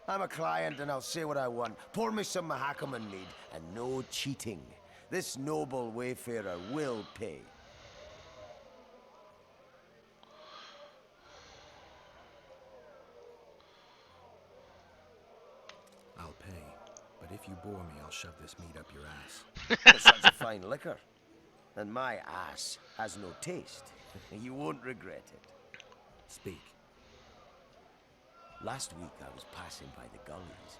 I'm a client and I'll say what I want. Pour me some Mahakaman mead and no cheating. This noble wayfarer will pay. I'll pay, but if you bore me, I'll shove this meat up your ass. It's such a fine liquor. And my ass has no taste. You won't regret it. Speak. Last week I was passing by the gullies.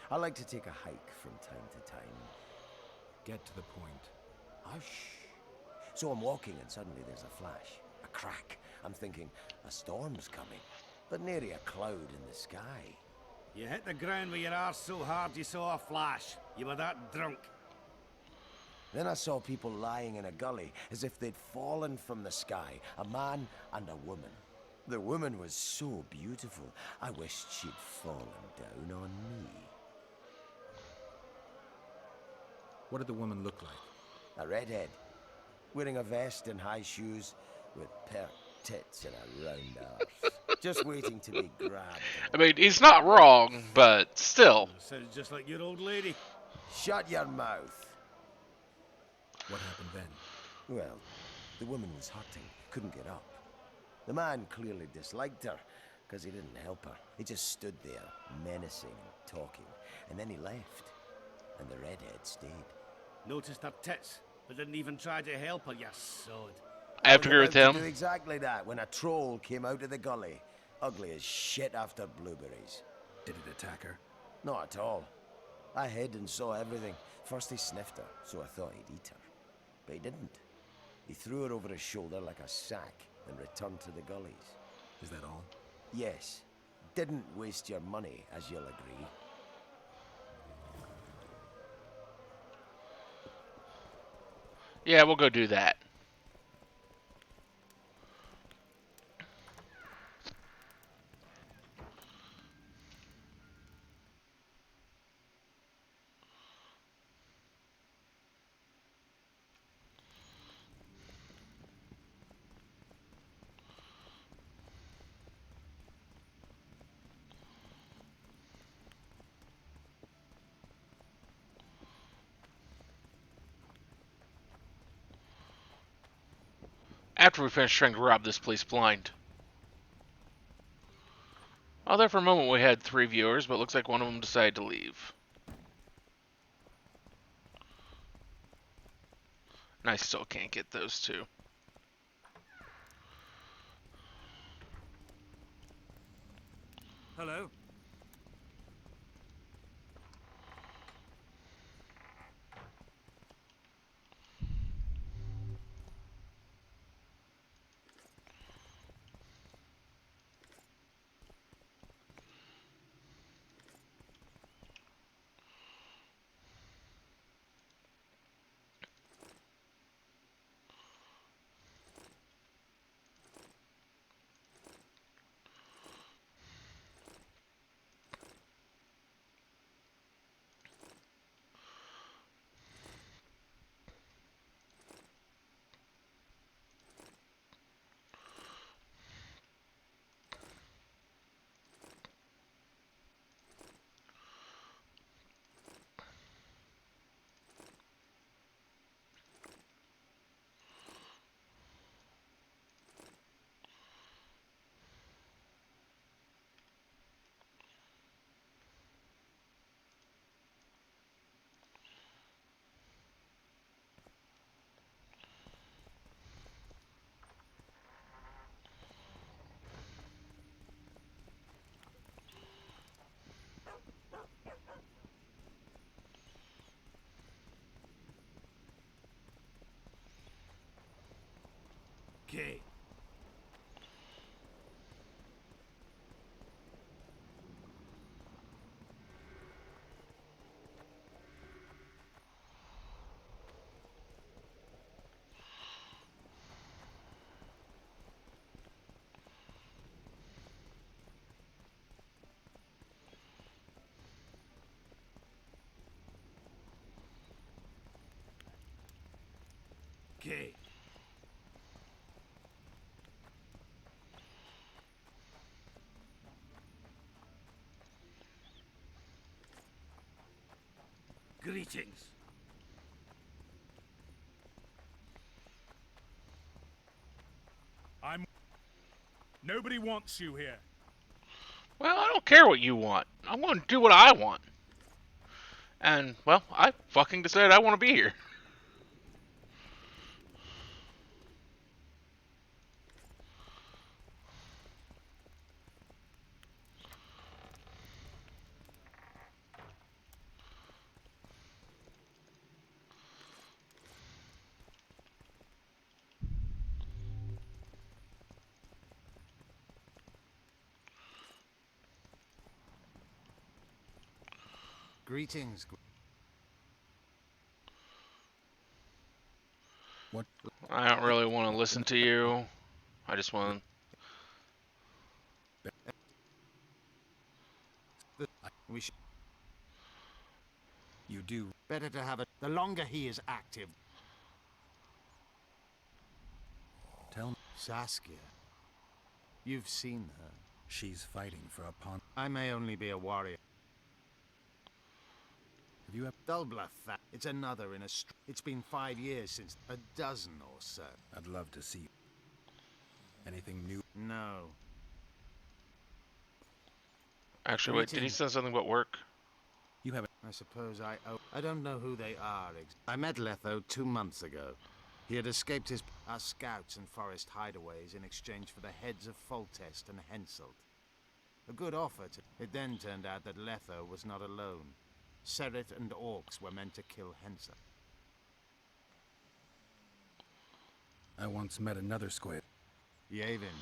I like to take a hike from time to time. Get to the point. Hush. So I'm walking and suddenly there's a flash, a crack. I'm thinking, a storm's coming. But nary a cloud in the sky. You hit the ground with your arse so hard you saw a flash. You were that drunk. Then I saw people lying in a gully as if they'd fallen from the sky, a man and a woman. The woman was so beautiful, I wished she'd fallen down on me. What did the woman look like? A redhead, wearing a vest and high shoes, with pert tits and a round arse. Just waiting to be grabbed. I mean, he's not wrong, but still. Sounds just like your old lady. Shut your mouth. What happened then? Well, the woman was hurting, couldn't get up. The man clearly disliked her, because he didn't help her. He just stood there, menacing and talking, and then he left. And the redhead stayed. Noticed her tits, but didn't even try to help her, you sod. I have to agree with him. Do exactly that when a troll came out of the gully, ugly as shit after blueberries. Did it attack her? Not at all. I hid and saw everything. First he sniffed her, so I thought he'd eat her. But he didn't. He threw her over his shoulder like a sack and returned to the gullies. Is that all? Yes. Didn't waste your money, as you'll agree. Yeah, we'll go do that. After we finish trying to rob this place blind. Oh, there for a moment we had 3 viewers, but it looks like one of them decided to leave. And I still can't get those 2. Hello? Okay. Okay. Greetings. Nobody wants you here. Well, I don't care what you want. I'm going to do what I want. And, well, I fucking decided I want to be here. Greetings. What? I don't really want to listen to you. I just want We should You do. better to have it. The longer he is active. Tell me. Saskia. You've seen her. She's fighting for a pawn. I may only be a warrior. Have you ever... Dull bluff that. It's another in a It's been 5 years since a dozen or so. I'd love to see you. Anything new? No. Actually, wait, did he say something about work? You haven't... I suppose I don't know who they are. I met Letho 2 months ago. He had escaped our scouts and forest hideaways in exchange for the heads of Foltest and Henselt. A good offer. It then turned out that Letho was not alone. Serret and orcs were meant to kill Hensa. I once met another squid. Yavin.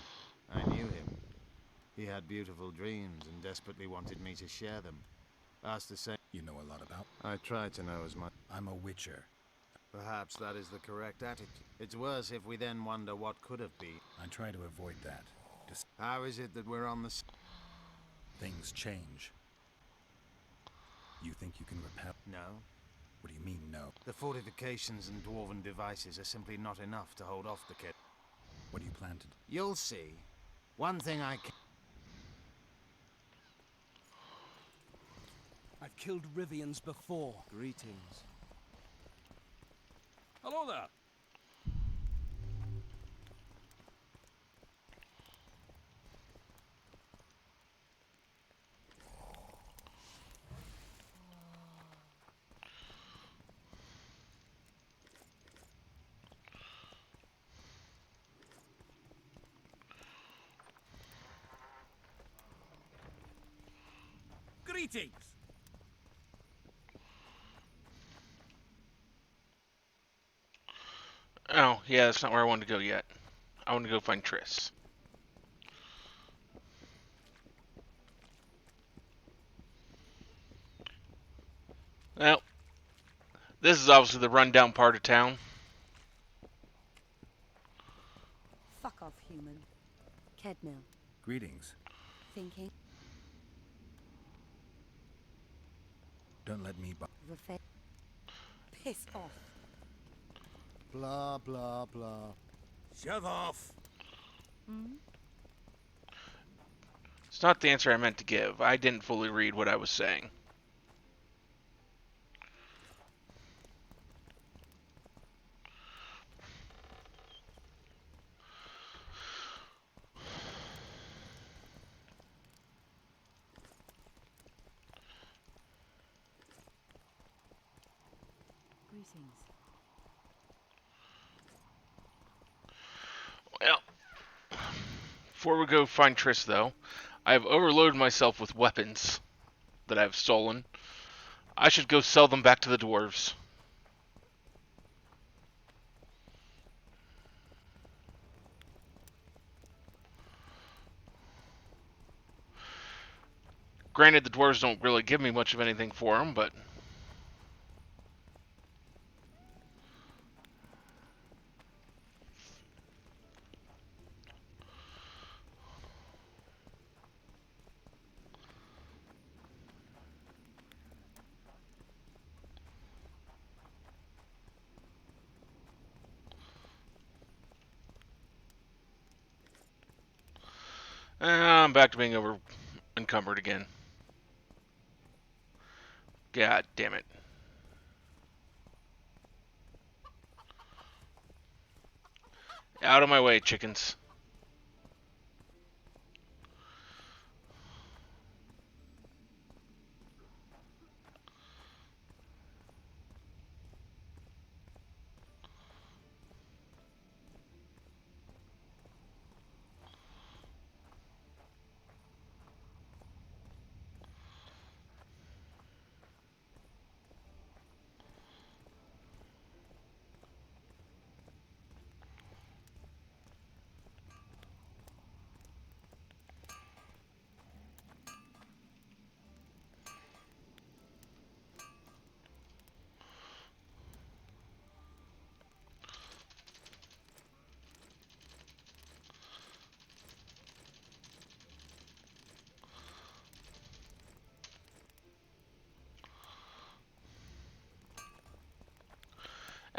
I knew him. He had beautiful dreams and desperately wanted me to share them. Asked the same. You know a lot about. I tried to know as much. I'm a witcher. Perhaps that is the correct attitude. It's worse if we then wonder what could have been. I try to avoid that. How is it that we're on the... Things change. You think you can repel? No. What do you mean, no? The fortifications and dwarven devices are simply not enough to hold off the kid. What do you plan to do? You'll see. One thing I can... I've killed Rivians before. Greetings. Hello there. Greetings! Oh, yeah, that's not where I wanted to go yet. I want to go find Triss. Well, this is obviously the rundown part of town. Fuck off, human. Kedmil. Greetings. Thinking. Don't let me. Piss off. Blah, blah, blah. Shut off! It's not the answer I meant to give. I didn't fully read what I was saying. Greetings. Well, before we go find Triss, though, I have overloaded myself with weapons that I've stolen. I should go sell them back to the dwarves. Granted, the dwarves don't really give me much of anything for them, but... I'm back to being over encumbered again. God damn it. Out of my way, chickens.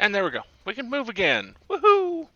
And there we go. We can move again. Woohoo!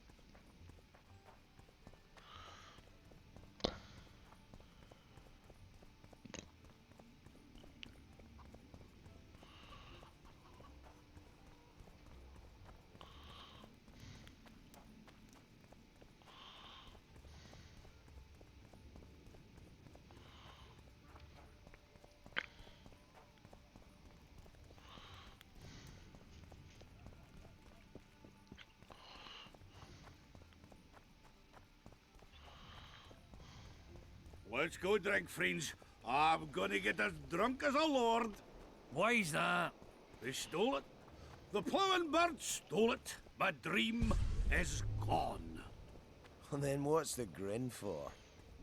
Let's go drink, friends. I'm gonna get as drunk as a lord. Why's that? They stole it. The plowing bird stole it. My dream is gone. Well, then what's the grin for?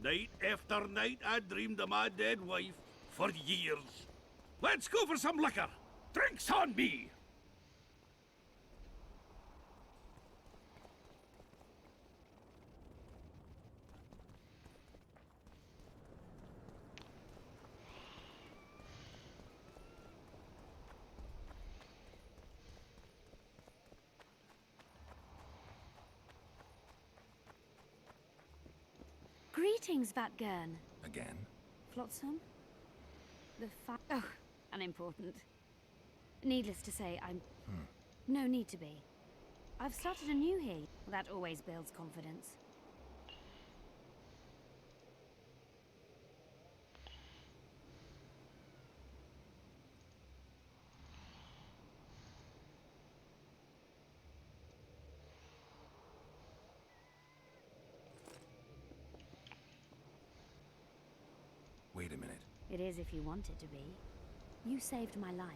Night after night, I dreamed of my dead wife for years. Let's go for some liquor. Drinks on me. Greetings, Vatgern. Again? Flotsam? Oh, unimportant. Needless to say, I'm... No need to be. I've started anew here. That always builds confidence. Wait a minute. It is if you want it to be. You saved my life.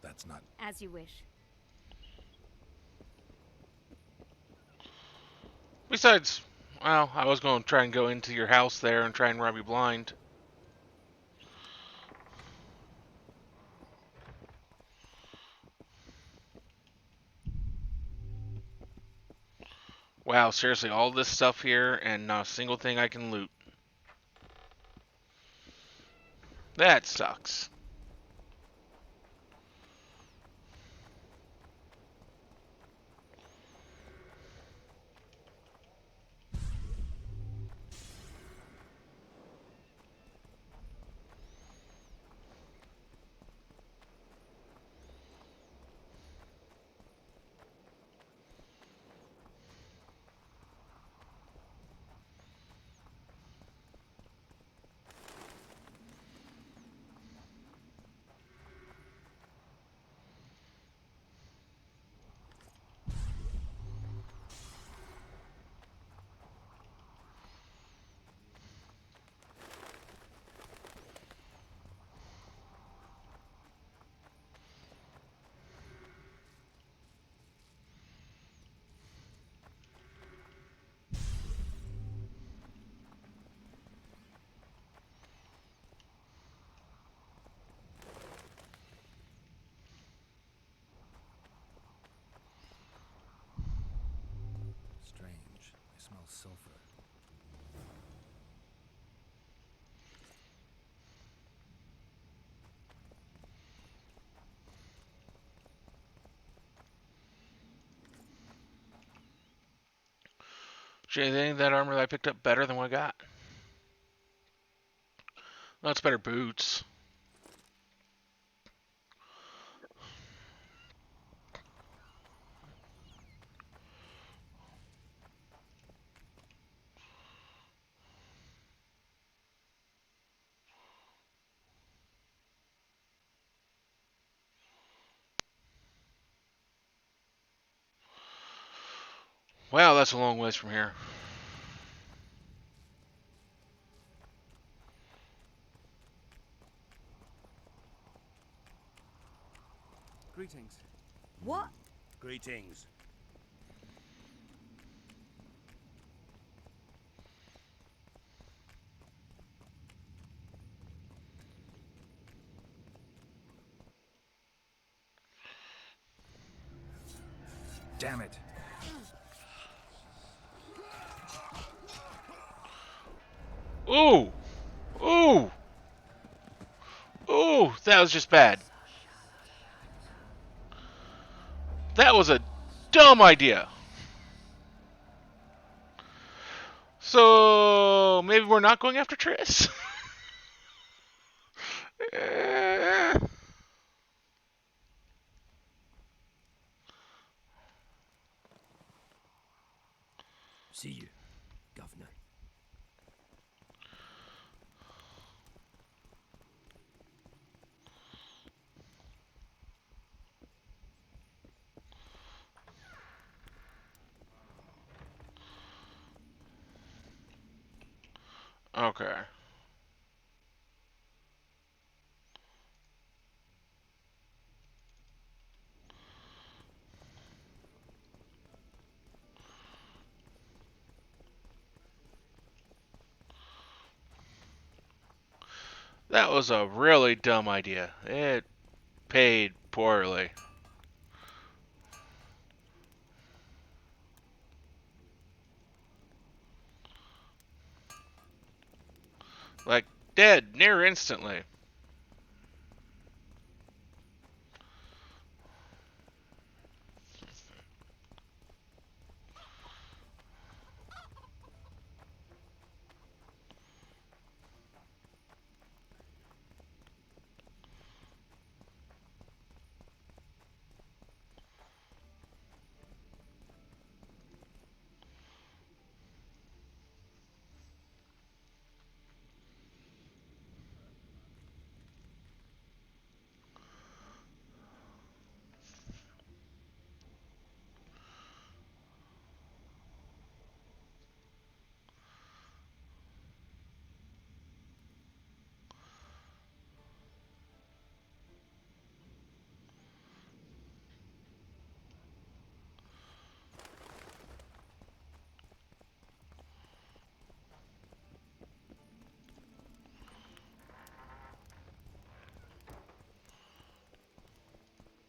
That's not... As you wish. Besides, well, I was going to try and go into your house there and try and rob you blind. Wow, seriously, all this stuff here and not a single thing I can loot. That sucks. Strange. I smell sulfur. Should anything that armor that I picked up better than what I got? No, it's better boots. Wow, that's a long ways from here. Greetings. What? Greetings. Damn it! Ooh! Ooh! Ooh! That was just bad. That was a dumb idea. So maybe we're not going after Triss. See you, Governor. Okay. That was a really dumb idea. It paid poorly. Like, dead near instantly.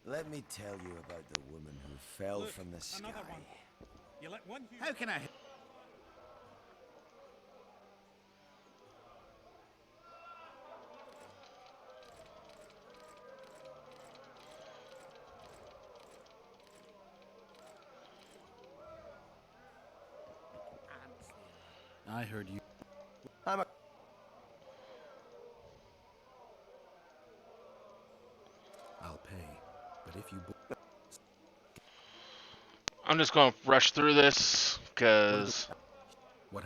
Let me tell you about the woman who fell Look, from the sky. another one. You let one How can I... I heard you. I'm a... I'll pay, but if you... I'm just going to rush through this, because... What?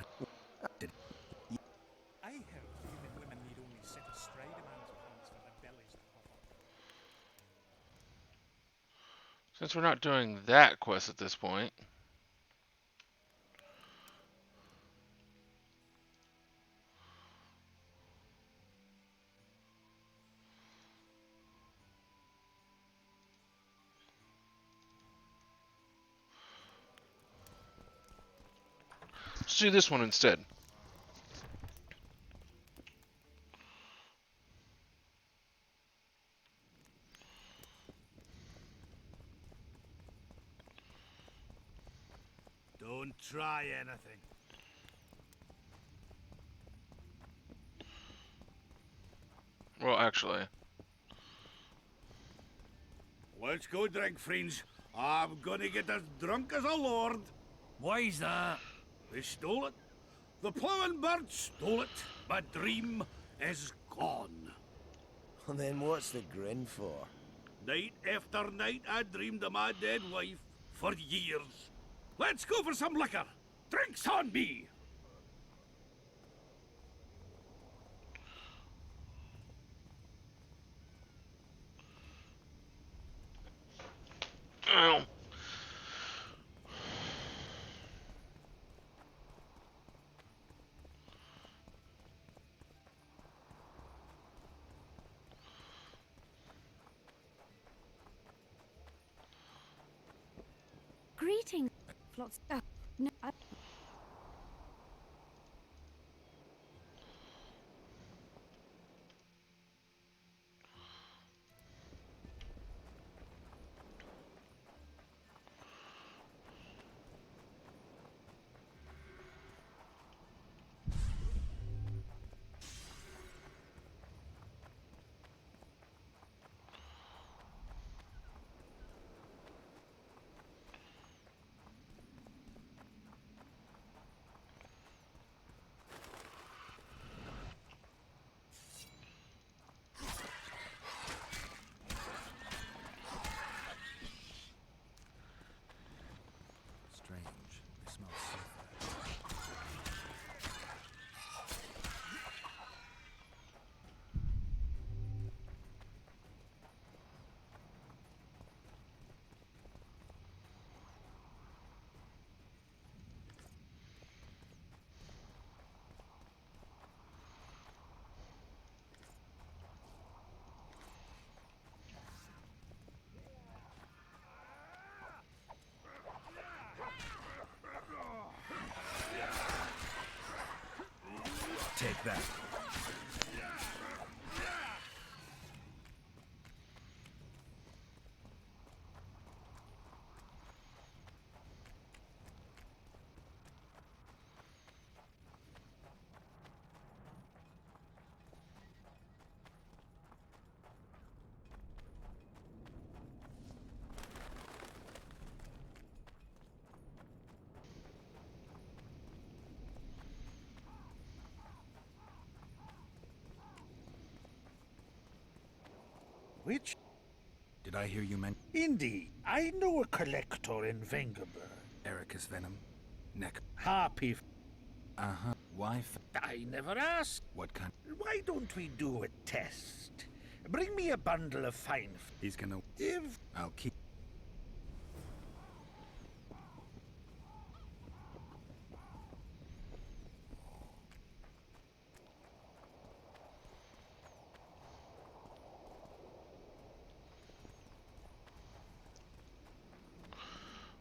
Did... I heard human women need only sit astride a man's pants for their bellies to puff up. Since we're not doing that quest at this point... Let's do this one instead. Don't try anything. Well, actually... Let's go drink, friends. I'm gonna get as drunk as a lord. Why's that? They stole it. The plowing bird stole it. My dream is gone. Well, then what's the grin for? Night after night, I dreamed of my dead wife for years. Let's go for some liquor. Drinks on me. Ow. Greetings, Flots. Oh, no, Strange. They smell sulfur. Take that. Which? Did I hear you mention Indeed, I know a collector in Vengerberg. Ericus venom? Neck. Happy. Uh-huh. Why? I never asked. What kind? Why don't we do a test? Bring me a bundle of fine. He's gonna. If I'll keep.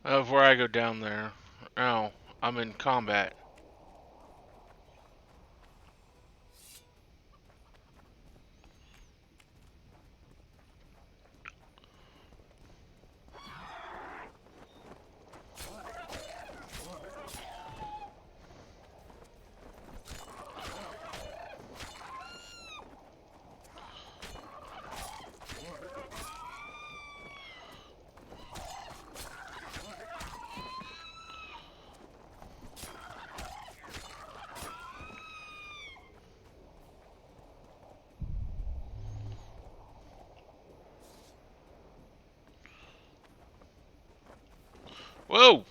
Before I go down there. Oh, I'm in combat. Whoa!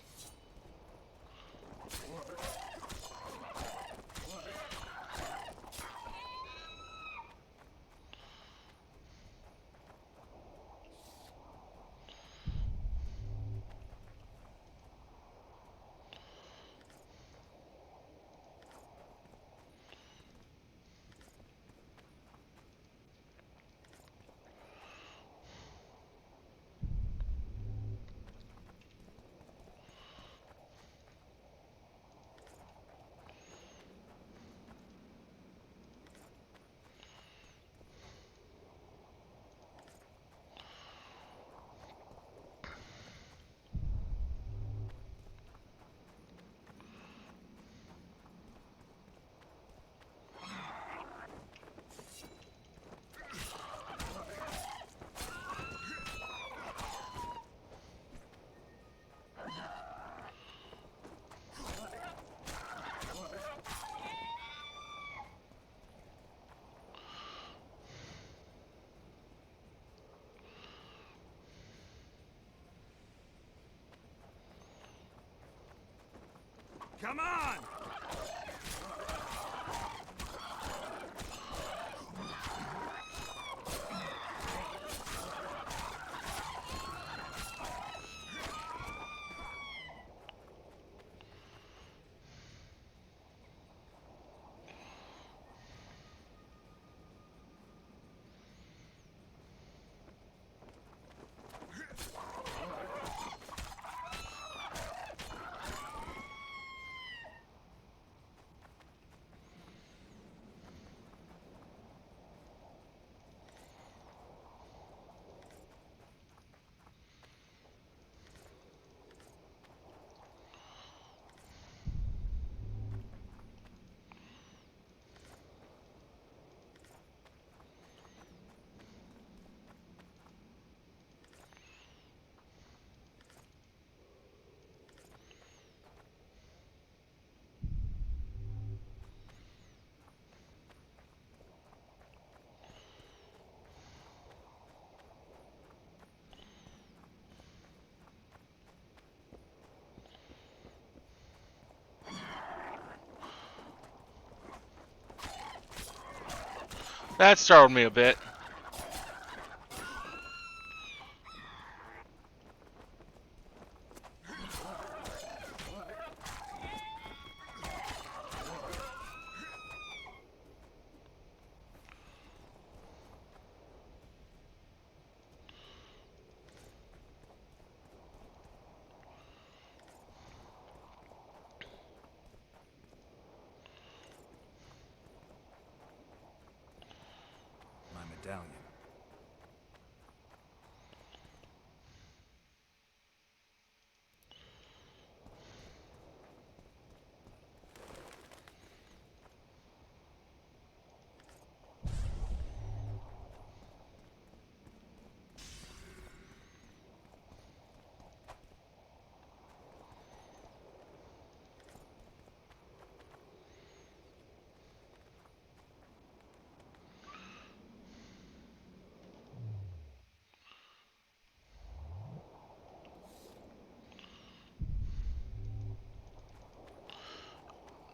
Come on! That startled me a bit.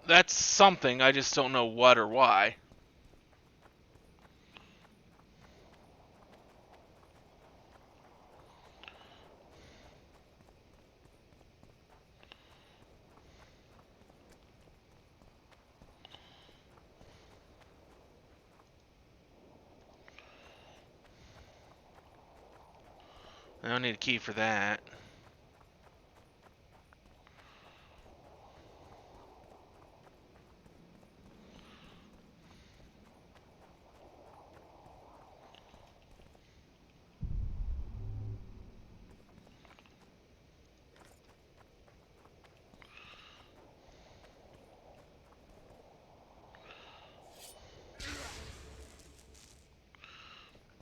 That's something, I just don't know what or why. I don't need a key for that.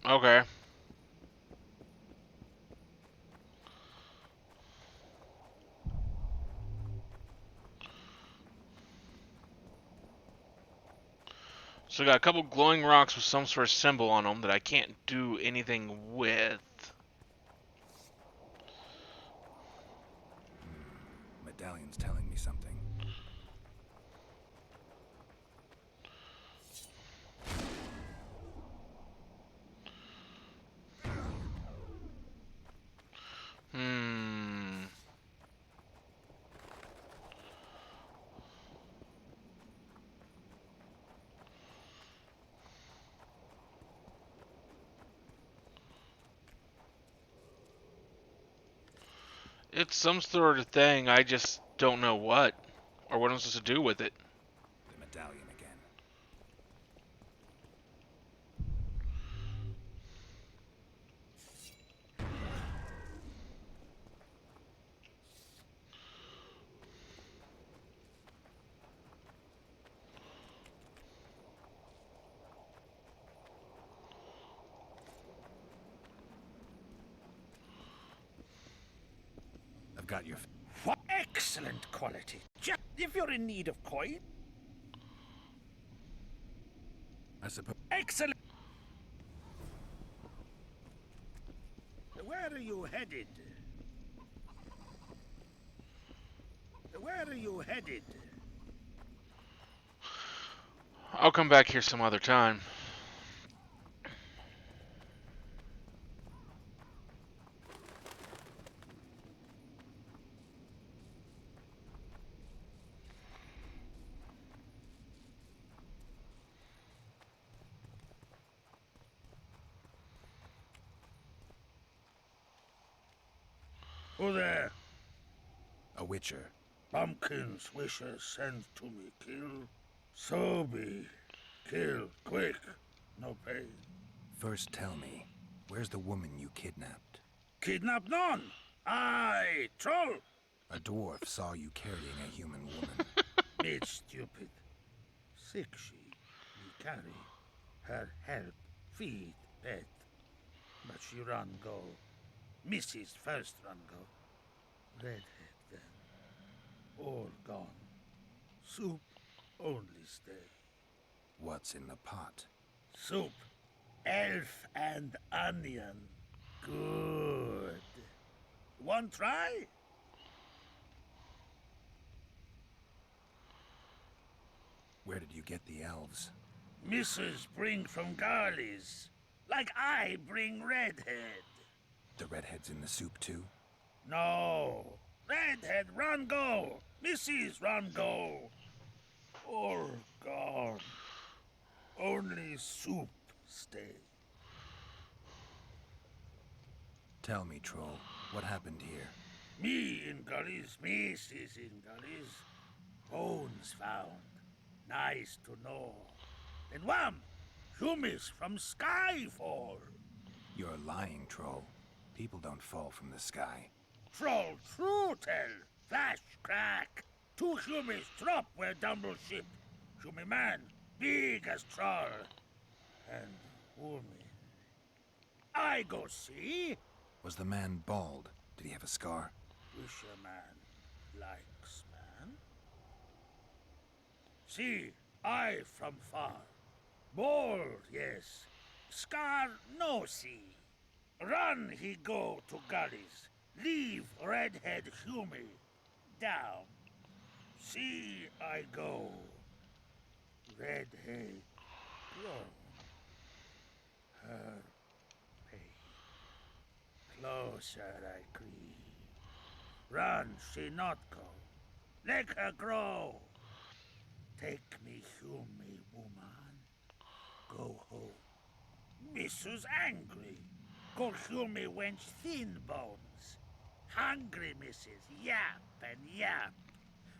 Okay. So I got a couple glowing rocks with some sort of symbol on them that I can't do anything with. Medallion's telling me something. Hmm. It's some sort of thing, I just don't know what. Or what I'm supposed to do with it. The medallion again. I've got your... What excellent quality. Just if you're in need of coin. I suppose... Excellent. Where are you headed? Where are you headed? I'll come back here some other time. Who there? A witcher. Bumpkin's wishes sent to me. Kill. So be. Kill. Quick. No pain. First tell me, where's the woman you kidnapped? Kidnap none. Aye, troll. A dwarf saw you carrying a human woman. Made stupid. Sick she. Me carry. Her help. Feed. Pet. But she run go. Mrs. first run go. Redhead then. All gone. Soup only stay. What's in the pot? Soup. Elf and onion. Good. One try? Where did you get the elves? Mrs. bring from Garley's. Like I bring Redhead. The redhead's in the soup too? No. Redhead run go. Mrs. run go. All gone. Only soup stay. Tell me, troll, what happened here? Me in gullies, Mrs. in gullies. Bones found. Nice to know. And wham! Humis from Skyfall. You're lying, troll. People don't fall from the sky. Troll true tell. Flash crack. Two Humis drop where Dumble ship. Humi man, big as troll. And woman. I go see. Was the man bald? Did he have a scar? Wish a man likes man. See, I from far. Bald, yes. Scar no see. Run he go to gullies. Leave redhead Humi. Down. See I go. Redhead grow. Her pain. Closer I creep. Run she not go. Let her grow. Take me, hew me, woman. Go home. Mrs. Angry. Go hew me, wench, thin bones. Hungry, Mrs. Yap and yap.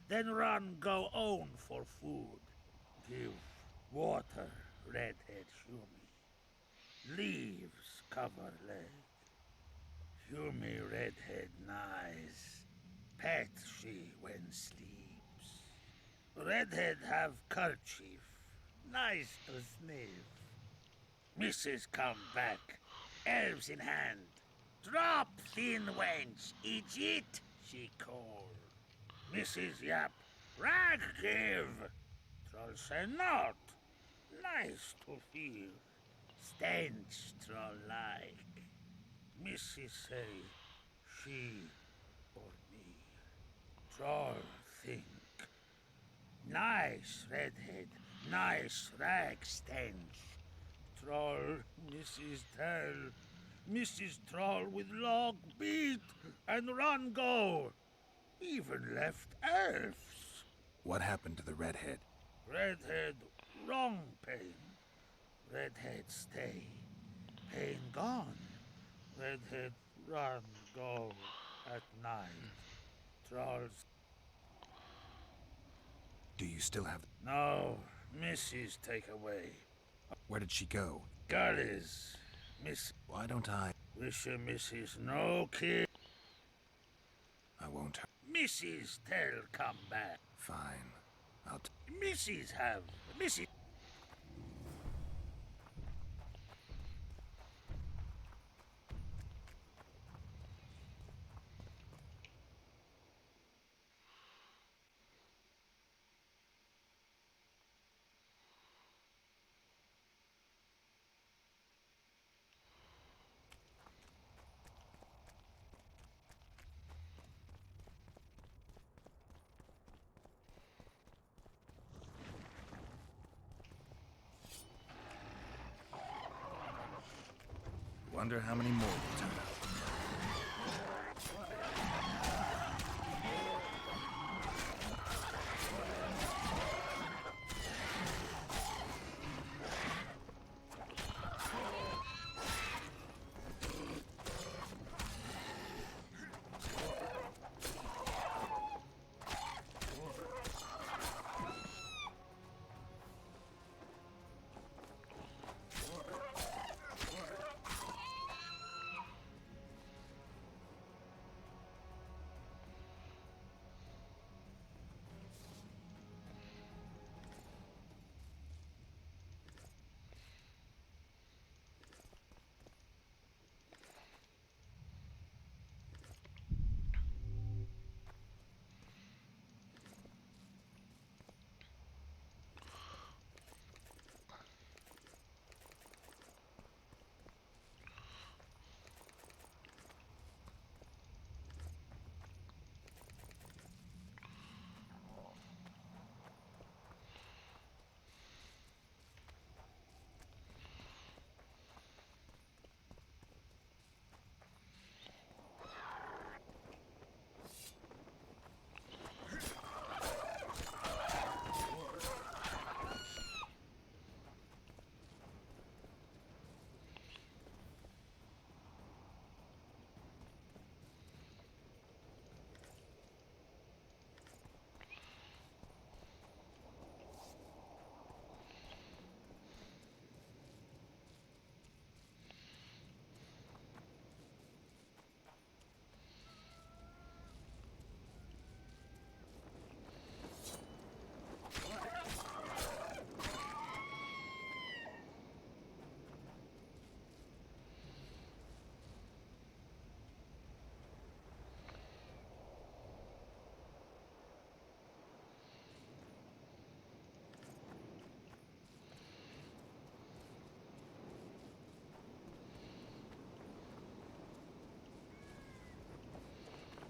Then run, go own for food. Give water, redhead, hew me. Leaves cover leg. Hew me, redhead, nice. Pet she when sleeps. Redhead have kerchief. Nice to sniff. Mrs. come back. Elves in hand. Drop, thin wench. Eat, she called. Mrs. Yap. Rag give. Troll say not. Nice to feel. Stench troll like. Mrs. say she or me. Troll think. Nice redhead. Nice rag stench. Troll, Mrs. Tell. Mrs. Troll with log beat and run go. Even left elves. What happened to the redhead? Redhead, wrong pain. Redhead stay. Pain gone. Redhead run go at night. Trolls. Do you still have... No, Mrs. take away. Where did she go? Gullies. Miss. Why don't I... Wish a Mrs. No kid. I won't... Mrs. Tell come back. Fine. I'll... Mrs. have. Mrs. Wonder how many more will turn up.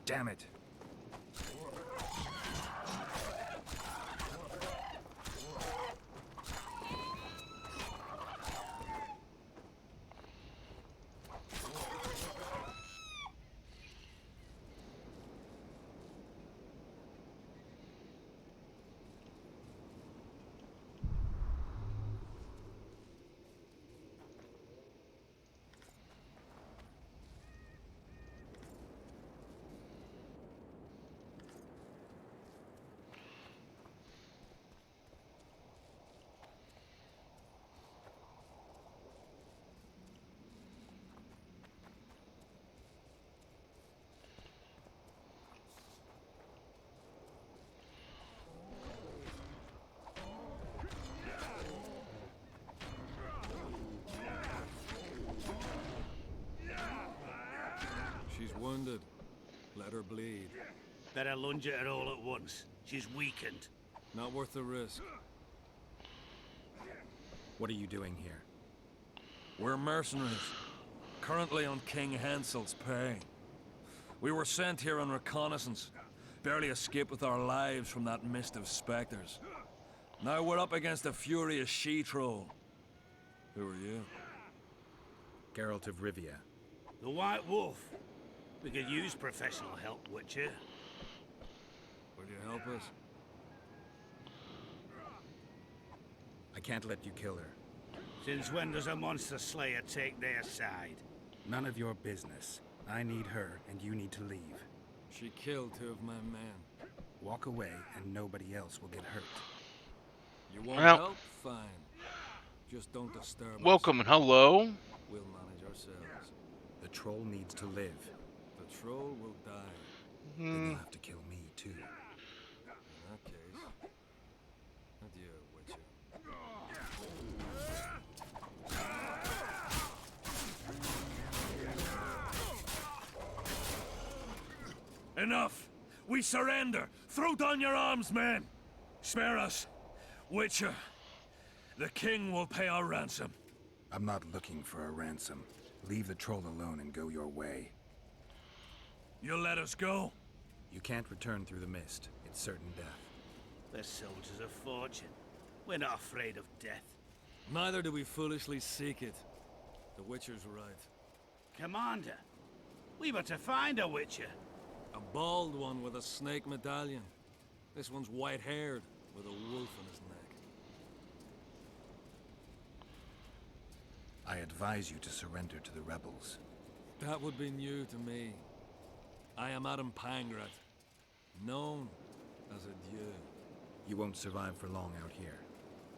Damn it. wounded. Let her bleed. Better lunge at her all at once. She's weakened. Not worth the risk. What are you doing here? We're mercenaries. Currently on King Hansel's pay. We were sent here on reconnaissance. Barely escaped with our lives from that mist of specters. Now we're up against a furious she-troll. Who are you? Geralt of Rivia. The White Wolf. We could use professional help, Witcher. Will you help us? I can't let you kill her. Since when does a monster slayer take their side? None of your business. I need her, and you need to leave. She killed 2 of my men. Walk away, and nobody else will get hurt. You won't Well, help? Fine. Just don't disturb us. welcome and hello. We'll manage ourselves. The troll needs to live. The troll will die. Then you'll have to kill me, too. In that case, adieu, Witcher. Enough! We surrender! Throw down your arms, men! Spare us! Witcher, the king will pay our ransom. I'm not looking for a ransom. Leave the troll alone and go your way. You'll let us go? You can't return through the mist. It's certain death. They're soldiers of fortune. We're not afraid of death. Neither do we foolishly seek it. The Witcher's right. Commander, we were to find a Witcher. A bald one with a snake medallion. This one's white-haired, with a wolf in his neck. I advise you to surrender to the rebels. That would be new to me. I am Adam Pangrat, known as a Dieu. You won't survive for long out here.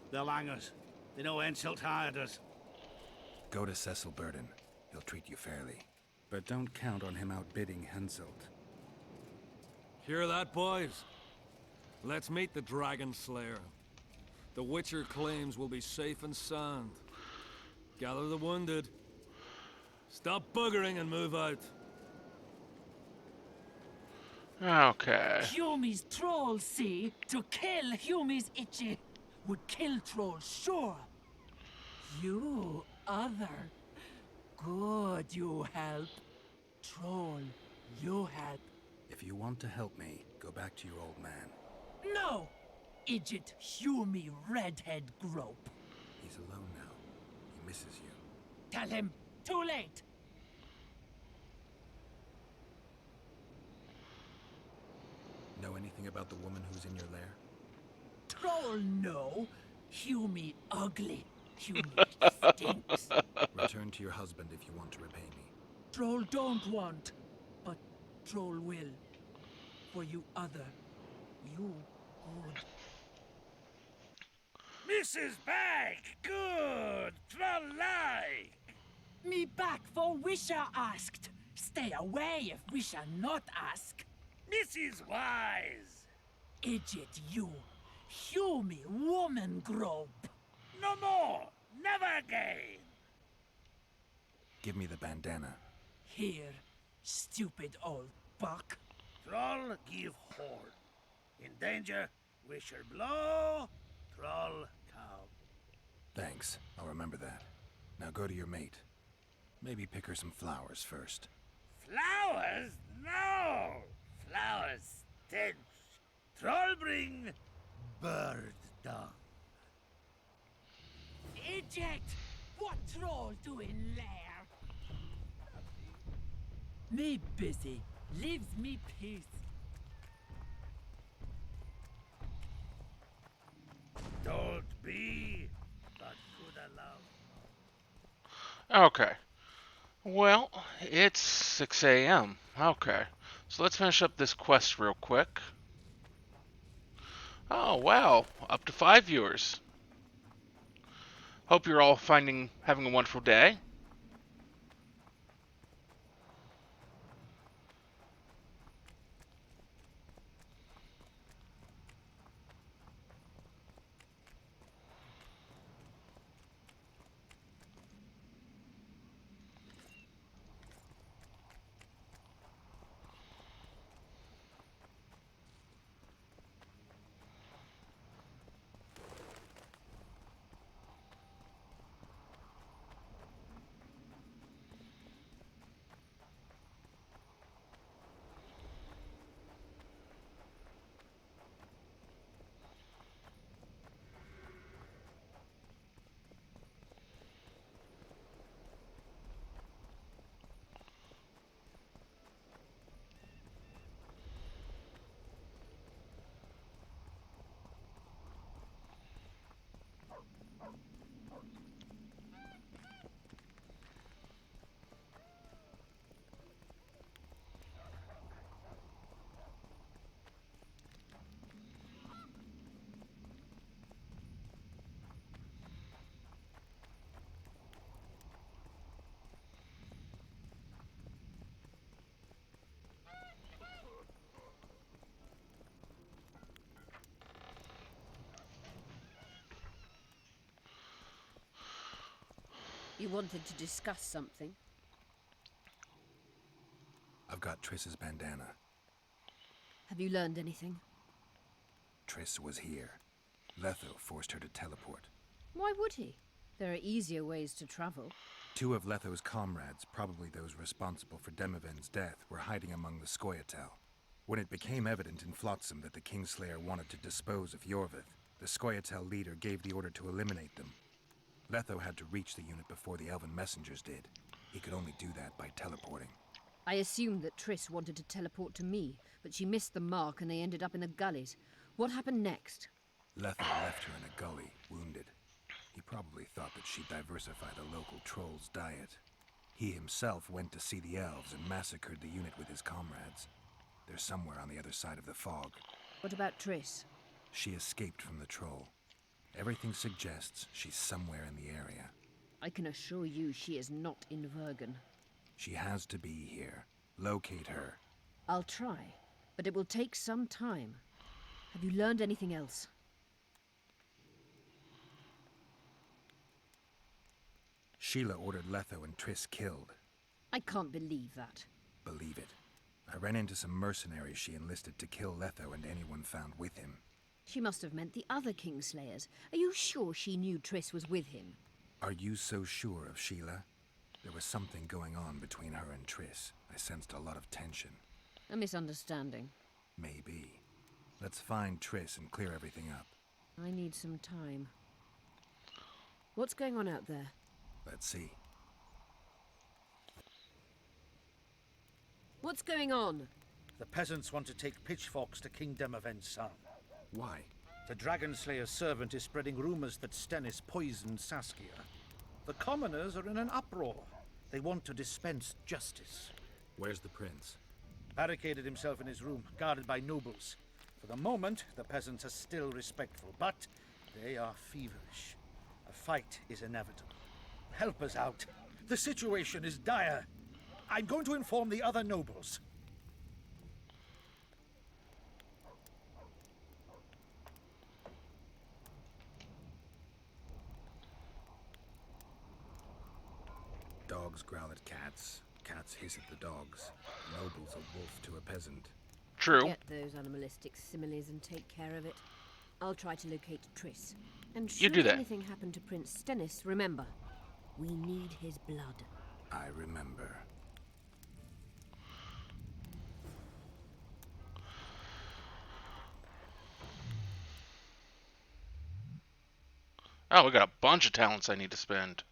They'll hang us. They know Henselt hired us. Go to Cecil Burden. He'll treat you fairly. But don't count on him outbidding Henselt. Hear that, boys? Let's meet the Dragon Slayer. The Witcher claims we'll be safe and sound. Gather the wounded. Stop buggering and move out. Okay. Humi's troll, see? To kill Humi's itchy would kill trolls, sure. You, other. Good, you help. Troll, you help. If you want to help me, go back to your old man. No! Idjit Humi redhead grope. He's alone now. He misses you. Tell him, too late. Know anything about the woman who's in your lair? Troll, no. Humi ugly. Humi stinks. Return to your husband if you want to repay me. Troll don't want, but Troll will. For you other, you good. Mrs. Bag, good, troll-like. Me back for Wisha asked. Stay away if Wisha not ask. Mrs. Wise. Idjit you. Humi woman grope. No more, never again. Give me the bandana. Here, stupid old buck. Troll give horn. In danger, wisher blow, troll come. Thanks. I'll remember that. Now go to your mate. Maybe pick her some flowers first. Flowers? No! Flowers stench. Troll bring bird dung. Eject! What troll doing lair? Me busy. Leaves me peace. Don't be, but good allow. Okay. Well, it's 6 a.m. Okay. So let's finish up this quest real quick. Oh, wow. Up to 5 viewers. Hope you're all having a wonderful day. You wanted to discuss something? I've got Triss's bandana. Have you learned anything? Triss was here. Letho forced her to teleport. Why would he? There are easier ways to travel. 2 of Letho's comrades, probably those responsible for Demoven's death, were hiding among the Scoia'tael. When it became evident in Flotsam that the Kingslayer wanted to dispose of Yorvith, the Scoia'tael leader gave the order to eliminate them. Letho had to reach the unit before the Elven messengers did. He could only do that by teleporting. I assumed that Triss wanted to teleport to me, but she missed the mark and they ended up in the gullies. What happened next? Letho left her in a gully, wounded. He probably thought that she'd diversify the local trolls' diet. He himself went to see the elves and massacred the unit with his comrades. They're somewhere on the other side of the fog. What about Triss? She escaped from the troll. Everything suggests she's somewhere in the area. I can assure you she is not in Vergen. She has to be here. Locate her. I'll try, but it will take some time. Have you learned anything else? Sheila ordered Letho and Triss killed. I can't believe that. Believe it. I ran into some mercenaries she enlisted to kill Letho and anyone found with him. She must have meant the other Kingslayers. Are you sure she knew Triss was with him? Are you so sure of Sheila? There was something going on between her and Triss. I sensed a lot of tension. A misunderstanding. Maybe. Let's find Triss and clear everything up. I need some time. What's going on out there? Let's see. What's going on? The peasants want to take pitchforks to King Demoven's son. Why? The Dragonslayer's servant is spreading rumors that Stennis poisoned Saskia. The commoners are in an uproar. They want to dispense justice. Where's the prince? Barricaded himself in his room, guarded by nobles. For the moment, the peasants are still respectful, but they are feverish. A fight is inevitable. Help us out. The situation is dire. I'm going to inform the other nobles. Dogs growl at cats. Cats hiss at the dogs. A noble's a wolf to a peasant. True. Get those animalistic similes and take care of it. I'll try to locate Triss. And You do should that. anything happen to Prince Stennis, remember, we need his blood. I remember. Oh, we got a bunch of talents I need to spend.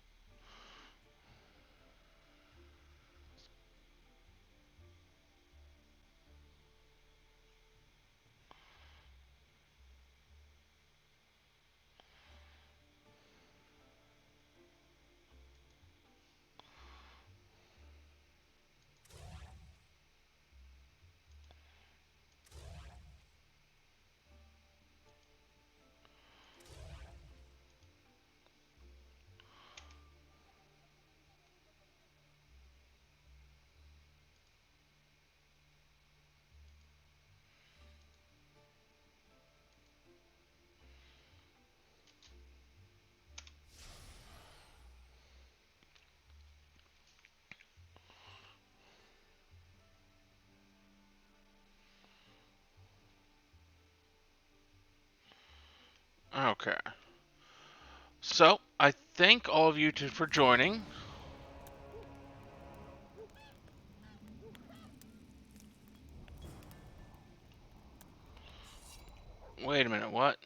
Okay. So, I thank all of you for joining. Wait a minute, what?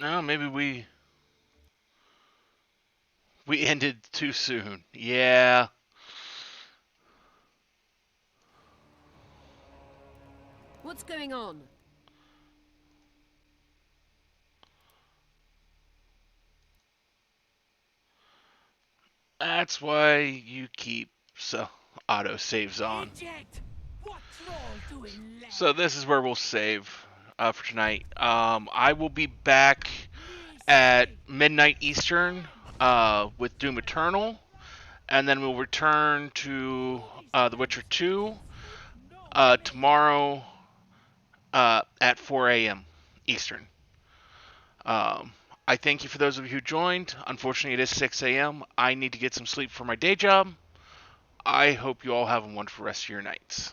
No, maybe we ended too soon. Yeah. What's going on? That's why you keep auto saves on. Eject! What troll doing left? So this is where we'll save for tonight. I will be back at midnight Eastern with Doom Eternal, and then we'll return to The Witcher 2 tomorrow at 4 a.m. Eastern. Um, I thank you for those of you who joined. Unfortunately, it is 6 a.m. I need to get some sleep for my day job. I hope you all have a wonderful rest of your nights.